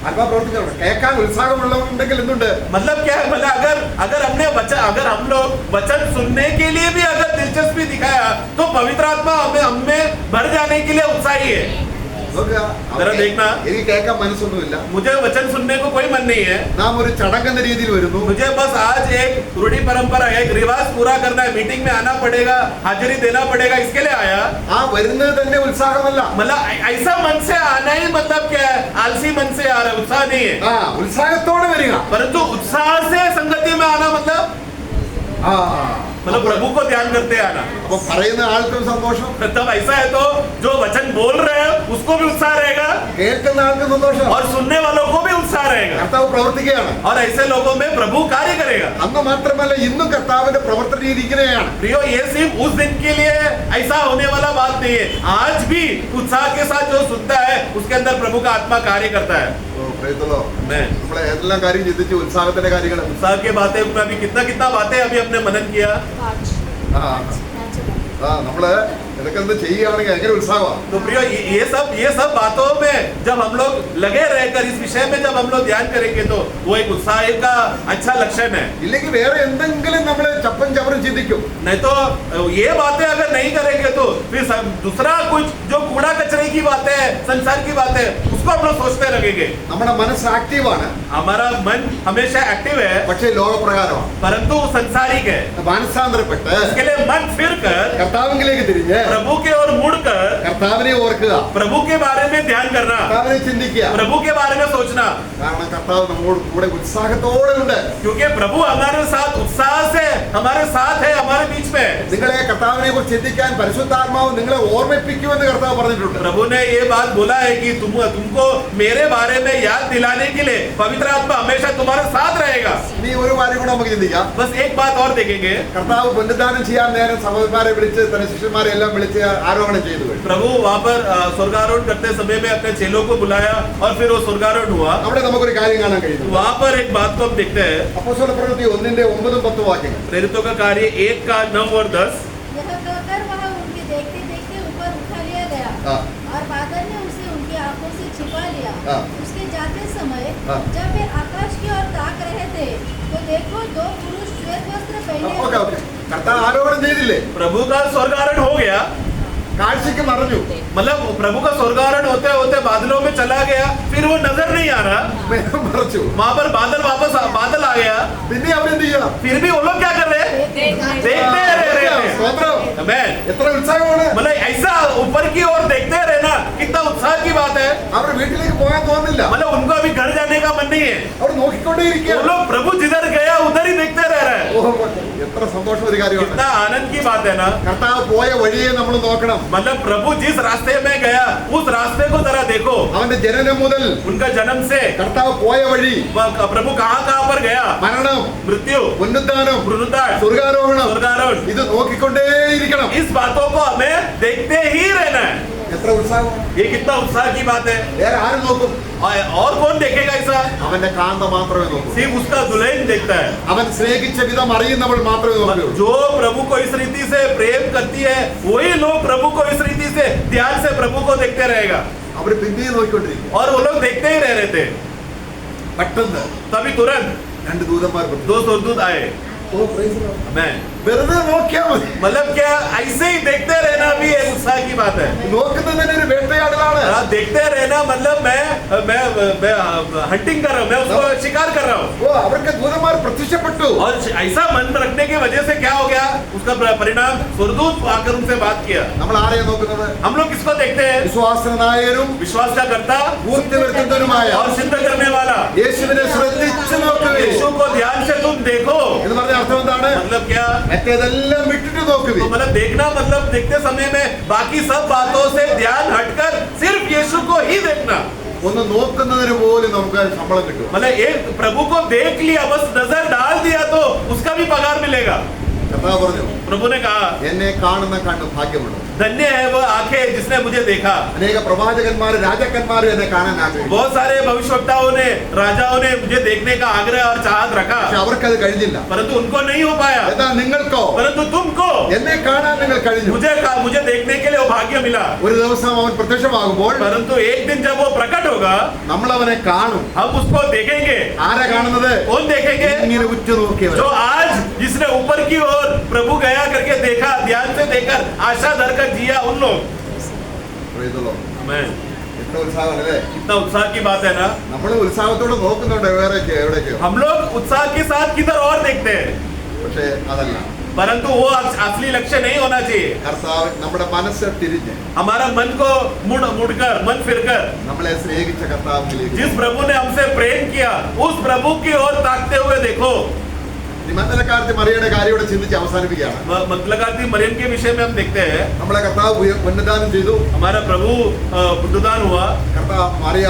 ആത്മാവ് പ്രവർത്തിക്കണം. കേൾക്കാൻ ഉത്സാഹമുള്ളവരുണ്ടെങ്കിൽ എന്തുണ്ട്? मतलब क्या है? मतलब अगर हम लोग वचन सुनने के लिए भी अगर दिलचस्पी दिखाया तो पवित्र आत्मा हमें भर जाने के लिए उत्साही है। നോക്കുക, जरा देखना, എനിക്ക് കേൾക്കാൻ മനസ്സൊന്നുമില്ല. मुझे वचन सुनने को कोई मन नहीं है, നാം ഒരു ചടങ്ങെന്ന രീതിയിൽ വരുന്നു. मुझे बस आज एक रूढ़ी परंपरा, एक रिवाज पूरा करना है, मीटिंग में आना पड़ेगा, हाजिरी देना पड़ेगा, इसके लिए आया. ആ വരുന്നത് തന്നെ ഉത്സാഹമല്ല. मतलब ऐसा मन से आना ही मतलब क्या है? आलसी मन से आ रहा है, उत्साह नहीं है. ആ ഉത്സാഹത്തോടെ വരിക. परंतु उत्साह से संगति में आना मतलब ആ प्रभु को ध्यान करते आना. അപ്പൊ പറയുന്ന ആൾക്കും സന്തോഷം, तब ऐसा है तो जो वचन बोल रहे हैं उसको भी उत्साह रहेगा കേൾക്കുന്ന ആൾക്കും സന്തോഷം. और सुनने वालों को भी उत्साह रहेगा. കർത്താവ് പ്രവർത്തിക്കുകയാണ്. और ऐसे लोगों में प्रभु कार्य करेगा. അന്ന് മാത്രമല്ല ഇന്നും കർത്താവിന്റെ പ്രവർത്തന രീതി ഇങ്ങനെയാണ്. प्रियो, ये सिर्फ उस दिन के लिए ऐसा होने वाला बात नहीं है. आज भी उत्साह के साथ जो सुनता है उसके अंदर प्रभु का आत्मा कार्य करता है. ഓ, praise the Lord. मैं നമ്മളെ എല്ലാ കാര്യം ചിന്തിച്ച് ഉത്സാഹത്തിന്റെ കാര്യങ്ങൾ. उत्साह की बातें में अभी कितना बातें अभी हमने मनन किया. ആ ആ നമ്മള് ഇതൊക്കെ ഒന്ന് ചെയ്യുകയാണെങ്കിൽ ഭയങ്കര ഉത്സാഹമാണ്. तो प्रियो, ये सब बातों में जब हम लोग लगे रहकर इस विषय में जब हम लोग ध्यान करेंगे तो वो एक उत्साह का अच्छा लक्षण है. ഇല്ലെങ്കിൽ വേറെ എന്തെങ്കിലും നമ്മള് ചപ്പൻ ചവറും ചിന്തിക്കും. नहीं तो ये बातें अगर नहीं करेंगे तो फिर दूसरा कुछ जो कूड़ा कचरे की बातें है, संसार की बातें, उसको हम लोग सोचते लगेंगे. നമ്മുടെ മനസ്സ് ആക്റ്റീവാണ്, हमारा मन हमेशा एक्टिव है, പക്ഷേ ലോകപ്രകാരമാണ്. परंतु संसारिक है. മാനസാന്തരപ്പെട്ട് इसके लिए मन फिर कर കർത്താവിലേക്ക് തിരിഞ്ഞ് प्रभु के ओर मुड़कर കർത്താവിനെ ഓർക്കുക, प्रभु के बारे में ध्यान करना, കർത്താവിനെ ചിന്തിക്കുക. प्रभु के बारे में सोचना. കാരണം കർത്താവ് നമ്മോട് കൂടെ ഉത്സാഹത്തോടെ ഉണ്ട്. क्योंकि प्रभु हमारे साथ उत्साह से हमारे साथ है, हमारे बीच में. നിങ്ങളെ കർത്താവിനെ കുറിച്ച് ചിന്തിക്കാൻ പരിശുദ്ധാത്മാവ് നിങ്ങളെ ഓർമ്മിപ്പിക്കുമെന്ന് കർത്താവ് പറഞ്ഞിട്ടുണ്ട്. प्रभु ने ये बात बोला है कि तुमको मेरे बारे में याद दिलाने के लिए पवित्र आत्मा हमेशा तुम्हारे साथ रहेगा. ഇനി ഒരു കാര്യം കൂടെ നമുക്ക് ചിന്തിക്കാം. बस एक बात और देखेंगे. കർത്താവ് പുനരുദ്ധാനം ചെയ്യാൻ നേരം സഹോദരന്മാരെ വിളിച്ച് തന്നെ ശിഷ്യന്മാരെ എല്ലാം വിളിച്ച് ആരോഹണം ചെയ്തു. प्रभु वहाँ पर स्वर्गारोहण करते समय में अपने चेलों को बुलाया और फिर वो स्वर्गारोहण हुआ. അവിടെ നമുക്കൊരു കാര്യം കാണാൻ കഴിയുന്നു. वहाँ पर एक बात को हम देखते हैं. അപ്പോസ്തലപ്രവൃത്തി 1:9-10 വാക്യങ്ങൾ. प्रेरितों का कार्य 1:9-10. यह कहकर वह उनके देखते देखते ऊपर उठा लिया गया ആ और बादल ने उसे उनकी आंखों से छिपा लिया. हाँ। उसके जाते समय हाँ। जब वे आकाश की ओर ताक रहे थे तो देखो दो पुरुष श्वेत वस्त्र पहने ഓക്കെ ഓക്കെ കർത്താവ് ആരോഹണം ചെയ്തില്ലേ? प्रभु का स्वर्गारोहण हो गया. കാഴ്ചയ്ക്ക് മറഞ്ഞു, मतलब प्रभु का स्वर्गारोहण होते होते बादलों में चला गया, फिर वो नजर नहीं आ रहा. മേഘം മറച്ചു. वहाँ पर बादल बादल आ गया. പിന്നെ അവരെന്ത് ചെയ്യണം? फिर भी वो लोग क्या कर रहे हैं? देखते रहे. സ്തോത്രം. Amen. എത്ര ഉത്സാഹമാണ്. मतलब ऐसा ऊपर की ओर देखते रहना कितना उत्साह की बात है. അവർ വീട്ടിലേക്ക് പോകാൻ തോന്നില്ല. मतलब उनको अभी घर जाने का मन नहीं है. അവർ നോക്കിക്കൊണ്ടേയിരിക്കുക. वो लोग प्रभु जिधर गया उधर ही देखते रह रहे हैं. എത്ര സന്തോഷം ഒരു കാര്യമാണ്. कितना आनंद की बात है ना. കർത്താവ് പോയ വഴിയെ നമ്മൾ നോക്കണം. मतलब प्रभु जिस रास्ते में गया उस रास्ते को जरा देखो. അവന്റെ ജനനം മുതൽ उनका जन्म से കർത്താവ് പോയ വഴി, प्रभु कहाँ पर गया, മരണം, मृत्यु, പുനരുദ്ധാനം, पुनरुत्थान, സ്വർഗാരോഹണം, स्वर्गारोहण, ഇത് നോക്കിക്കൊണ്ടേയിരിക്കണം. इस बातों को हमें देखते ही रहना है. എത്ര ഉത്സാഹമാണ്. ये कितना उत्साह की बात है. വേറെ ആരും നോക്കും? और कौन देखेगा ऐसा? അവന്റെ കാന്ത മാത്രമേ നോക്കൂ. सिर्फ उसका दुल्हन देखता है. അവൻ സ്നേഹിച്ച വിധം അറിയുന്നവൾ മാത്രമേ നോക്കൂ. जो प्रभु को इस रीति से प्रेम करती है वही लोग प्रभु को इस रीति से ध्यान से प्रभु को देखते रहेगा. അവര് പിന്നെയും നോക്കിക്കൊണ്ടിരിക്കും. और वो लोग देखते ही रह रहे थे. പെട്ടെന്ന് तभी तुरंत രണ്ട് ദൂതന്മാർ വന്നു. दो स्वर्गदूत आए. मैं വെറുതെ നോക്കിയാൽ മതി. मतलब क्या ऐसे ही देखते रहना भी एक उत्साह की बात है. നോക്കുന്നതിന് ഒരു വേട്ടയാടലാണ്. देखते रहना मतलब मैं हंटिंग कर रहा हूँ, मैं उसको शिकार कर रहा हूँ. ഓ അവർക്ക് ദൂതന്മാർ പ്രത്യക്ഷപ്പെട്ടു. और ऐसा मन रखने की वजह से क्या हो गया, उसका परिणाम स्वर्गदूत आकर उनसे बात किया. നമ്മൾ ആരെയാണ് നോക്കുന്നത്? हम लोग किसको देखते हैं? വിശ്വാസനായരും विश्वास का करता പൂർത്തിവരുത്തുന്നവനുമായ और सिद्ध करने वाला യേശുവിനെ ശ്രദ്ധിച്ചു നോക്കുവേ यीशु को ध्यान से तुम देखो. എന്ന് പറഞ്ഞ അർത്ഥം എന്താണ്? मतलब क्या? മറ്റേതെല്ലാം വിട്ടിട്ട് നോക്കുവേ. तो मतलब देखना मतलब देखते समय में बाकी सब बातों से ध्यान हटकर सिर्फ यीशु को ही देखना. ഒന്ന് നോക്കുന്നതിന് പോലും നമുക്ക് ശമ്പളം കിട്ടും. मतलब एक प्रभु को देख लिया, बस नजर डाल दिया तो उसका भी पगार मिलेगा. കർത്താവ് പറഞ്ഞു, प्रभु ने कहा എന്നെ കാണുന്ന കണ്ണ് ഭാഗ്യമുണ്ട്. धन्य है वो आंखें जिसने मुझे देखा. അനേക പ്രവാചകന്മാരും രാജാക്കന്മാരും എന്നെ കാണാൻ ആഗ്രഹിച്ചു. बहुत सारे भविष्यवक्ताओं ने, राजाओं ने मुझे देखने का आग्रह और चाहत रखा, പക്ഷെ അവർക്കത് കഴിഞ്ഞില്ല. परंतु उनको नहीं हो पाया. എന്നാൽ നിങ്ങൾക്കോ परंतु तुमको എന്നെ കാണാൻ നിങ്ങൾ കഴിഞ്ഞു. मुझे देखने के लिए वो भाग्य मिला. ഒരു ദിവസം അവൻ പ്രത്യക്ഷമാകുമ്പോൾ परंतु एक दिन जब वो प्रकट होगा നമ്മൾ അവനെ കാണും. हम उसको देखेंगे. ആരാ കാണുന്നത്? कौन देखेंगे? ഇങ്ങനെ ഉറ്റുനോക്കിയവർ. जो आज जिसने ऊपर की ओर प्रभु गया करके देखा, ध्यान से देखकर आशा धर कर जिया, उन लोग. Praise the Lord. Amen. നമ്മുടെ ഉത്സാഹം അല്ലേ? कितना उत्साह की बात है ना। നമ്മൾ ഉത്സാഹത്തോടെ നോക്കുന്നുണ്ട് വേറെയൊക്കെ എവിടെയൊക്കെയോ, हम लोग उत्साह के साथ किधर और देखते हैं, പക്ഷേ അതല്ല. परंतु वो असली लक्ष्य नहीं होना चाहिए। കർത്താവ് നമ്മുടെ മനസ്സ് തിരിഞ്ഞ് हमारा मन को मुड़कर मन फिरकर നമ്മളെ സ്നേഹിച്ച കർത്താവിലേക്ക്, जिस प्रभु ने हमसे प्रेम किया उस प्रभु की ओर ताकते हुए देखो। നിമന്ത്രക്കാരത്തി മറിയയുടെ കാര്യം ഇവിടെ ചിന്തിച്ച് അവസാനിപ്പിക്കുകയാണ്. मतलगाती मरियम के विषय में हम देखते हैं, നമ്മളെ കർത്താവ് ഉന്നതാനം ചെയ്തു. हमारा प्रभु बुद्धदान हुआ। കർത്താവ് മറിയ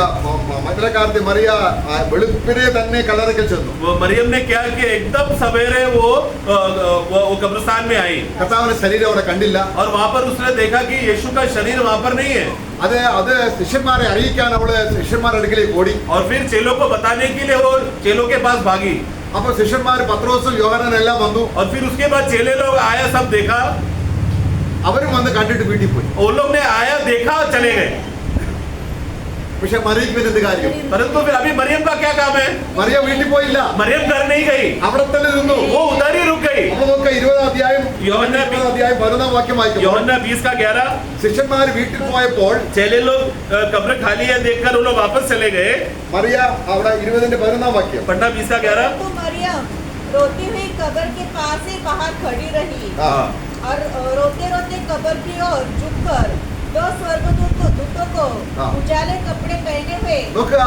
മന്ത്രക്കാരത്തി മറിയ വെളുപ്പിനെ തന്നെ കല്ലറയ്ക്കൽ ചെന്നു. वो मरियम ने क्या किया, एकदम सवेरे वो कब्रिस्तान में आई കർത്താവിന്റെ ശരീരം അവിടെ കണ്ടില്ല. और वहां पर उसने देखा कि यीशु का शरीर वहां पर नहीं है। അത് ശിഷ്യന്മാരെ അറിയിക്കാൻ അവള് ശിഷ്യന്മാരുടെ അടുക്കലേക്ക് ഓടി. और फिर चेलों को बताने के लिए वो चेलों के पास भागी। അപ്പൊ ശിഷ്യന്മാർ പത്രോസും യോഹന്നാനും എല്ലാം വന്നു. और फिर उसके बाद चेले लोग आया, सब देखा, അവരും വന്ന് കണ്ടിട്ട് വീട്ടിൽ പോയി. वो लोग ने आया, देखा और चले गए। പക്ഷെ മറിയയ്ക്ക് പിന്നെ എന്ത് കാര്യം? परंतु फिर अभी मरियम का क्या काम है? മറിയ വീട്ടിൽ പോയില്ല, मरियम घर नहीं गई, അവിടെ തന്നെ നിന്നു. वो उधर ही रुक गई। അപ്പൊ നോക്ക 20 അധ്യായം യോഹന്നാൻ 11 വാക്യം വായിക്കും. यूहन्ना 20:11, ശിഷ്യന്മാർ വീട്ടിൽ പോയപ്പോൾ चेले लोग कब्र खाली है देखकर वो लोग वापस चले गए। മറിയ അവിടെ 20:11 വാക്യം. पढ़ना 20:11। तो मरियम रोती हुई कब्र के पास ही बाहर खड़ी रही ആ और रोते रोते कब्र की ओर झुककर दो स्वर्गदूतों को हाँ। उजाले कपड़े पहने हुए നോക്കുക,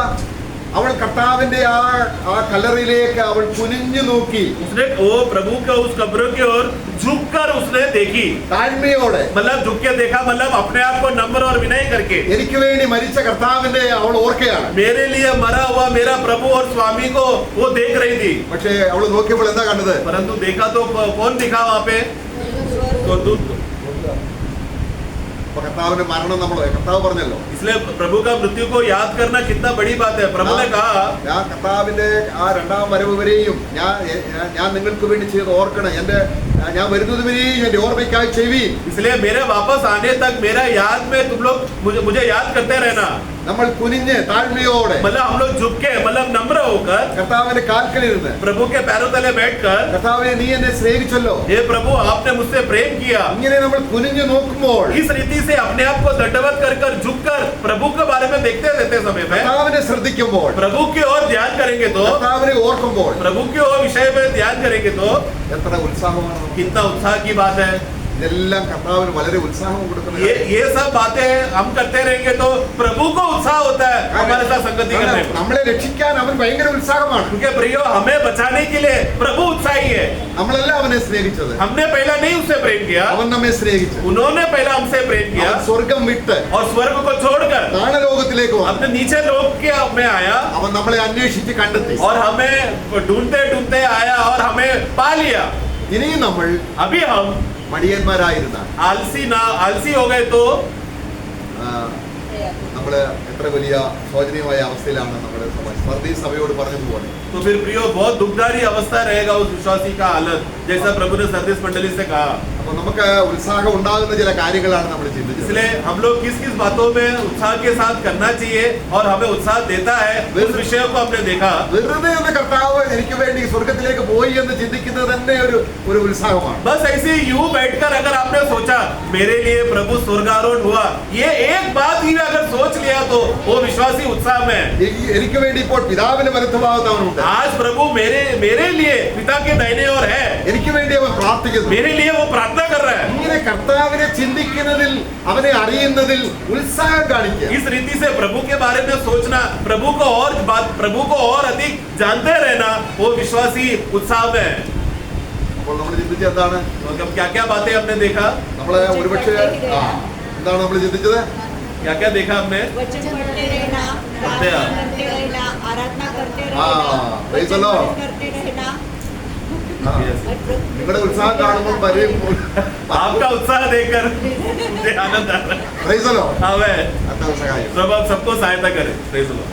അവൾ കർത്താവിന്റെ ആ കല്ലറയിലേക്ക് അവൾ കുനിഞ്ഞു നോക്കി, उसने वो प्रभु का उस कब्र की ओर झुककर उसने देखी, താഴ്മയോടെ. मतलब झुक के देखा, मतलब अपने आप को नम्र और विनय करके। എനിക്ക് വേണ്ടി മരിച്ച കർത്താവിന്റെ അവൾ ഓർക്കുകയാണ്. मेरे लिए मरा हुआ मेरा प्रभु और स्वामी को वो देख रही थी। പക്ഷേ അവൾ നോക്കിയപ്പോൾ എന്താ കണ്ടത്? परंतु देखा तो कौन दिखा वहां पे? तो दूत। അപ്പൊ കർത്താവിന്റെ മരണം നമ്മൾ കർത്താവ് പറഞ്ഞല്ലോ, इसलिए प्रभु का मृत्यु को याद करना कितना बड़ी बात है। प्रभु ने कहा, ഞാൻ കർത്താവിന്റെ ആ രണ്ടാം വരവ് വരെയും ഞാൻ നിങ്ങൾക്ക് വേണ്ടി ചെയ്ത് ഓർക്കണം. ഞാൻ വരുന്നത് വരെയും എന്റെ ഓർമ്മയ്ക്കായി ചെവി. इसलिए मेरे वापस आने तक मेरा याद में तुम लोग मुझे याद करते रहना। നമ്മൾ കുനിഞ്ഞ് താഴ്മയോടെ मतलब हम लोग झुक के, मतलब नम्र होकर കർത്താവിന്റെ കാൽക്കലിരുന്ന്, प्रभु के पैरों तले बैठकर, കർത്താവിനെ നീ എന്നെ സ്നേഹിച്ചല്ലോ, हे प्रभु आपने मुझसे प्रेम किया। ഇങ്ങനെ നമ്മൾ കുനിഞ്ഞു നോക്കുമ്പോൾ इस रीति से अपने आप को दंडवत कर झुककर प्रभु के बारे में देखते रहते समय में കർത്താവിനെ ശ്രദ്ധിക്കുമ്പോൾ, प्रभु की ओर ध्यान करेंगे तो, കർത്താവിനെ ഓർക്കുമ്പോൾ प्रभु की ओर विषय में ध्यान करेंगे तो എത്ര ഉത്സാഹമാണ് നമുക്ക്. कितना उत्साह की बात है। ഇതെല്ലാം കർത്താവിന് വളരെ ഉത്സാഹം കൊടുക്കുന്ന ये सब बातें हम करते रहेंगे तो प्रभु को उत्साह होता है हमारे साथ संगति करने को। നമ്മളെ രക്ഷിക്കാൻ അവൻ ഭയങ്കര ഉത്സാഹമാണ്. क्योंकि प्रियो हमें बचाने के लिए प्रभु उत्साही है। നമ്മളല്ല അവനെ സ്നേഹിച്ചത്, हमने पहला नहीं उससे प्रेम किया, അവൻ നമ്മെ സ്നേഹിച്ചു. उन्होंने पहला हमसे प्रेम किया അവൻ സ്വർഗം വിട്ട് और स्वर्ग को छोड़कर താണലോകത്തിലേക്ക് വന്നു. अपने नीचे लोक के में आया അവൻ നമ്മളെ അന്വേഷിച്ച് കണ്ടെത്തി. और हमें ढूंढते ढूंढते आया और हमें पा लिया। ഇനിയും നമ്മൾ अभी हम മടിയന്മാരായിരുന്ന आलसी हो गए तो നമ്മള് എത്ര വലിയ ശോചനീയമായ അവസ്ഥയിലാണ് നമ്മുടെ സ്വർഗീയ സഭയോട് പറഞ്ഞതുപോലെ. तो फिर प्रियो बहुत दुखदारी अवस्था रहेगा उस विश्वासी का हालत, जैसा प्रभु ने सरदीस मंडली से कहा। അപ്പൊ നമുക്ക് ഉത്സാഹം ഉണ്ടാകുന്ന ചില കാര്യങ്ങളാണ് നമ്മൾ ചിന്തിച്ചത്. इसलिए हम लोग किस किस बातों में उत्साह के साथ करना चाहिए और हमें उत्साह देता है, उस विषयों को हमने देखा। വെറുതെ ഒന്ന് കർത്താവ് എനിക്ക് വേണ്ടി സ്വർഗത്തിലേക്ക് പോയി എന്ന് ചിന്തിക്കുന്നത് തന്നെ ഒരു ഉത്സാഹമാണ്. बस ऐसे ही यूं बैठकर अगर आपने सोचा मेरे लिए प्रभु स्वर्गारोहण हुआ, ये एक बात ही अगर सोच लिया तो वो विश्वासी उत्साह में है। എനിക്ക് വേണ്ടി ഇപ്പോൾ പിതാവിന്റെ വലത്തുഭാഗത്ത് അവനുണ്ട്. आज प्रभु मेरे लिए पिता के दाहिने ओर है, എനിക്ക് വേണ്ടി അവൻ പ്രാർത്ഥിക്കുന്നു. मेरे लिए वो प्रार्थना कर रहा है। ഇങ്ങനെ കർത്താവിനെ ചിന്തിക്കുന്നതിൽ അവനെ അറിയുന്നതിൽ ഉത്സാഹം കാണിക്കുക. इस रीति से प्रभु के बारे में सोचना, प्रभु को और अधिक जानते रहना, वो विश्वासी उत्साह में है। അപ്പോൾ നമ്മൾ ചിന്തിച്ചത് എന്താണ്? मतलब क्या क्या बातें हमने देखा, നമ്മളെ ഒരുപക്ഷെ എന്താണ് നമ്മൾ ചിന്തിച്ചത്? क्या क्या देखा हमने? वचन पढ़ते रहना, पढ़ते प्रार्थना करते रहना, आराधना करते praise the रहना, Lord. वचन करते रहना। Yes. നിങ്ങളുടെ ഉത്സാഹം കാണുമ്പോൾ വരും. आपका उत्साह देखकर मुझे आनंद आ रहा है। Praise the Lord. हाँ, അത്ര സഹായം. प्रभु आप सबको सहायता करें। Praise the Lord.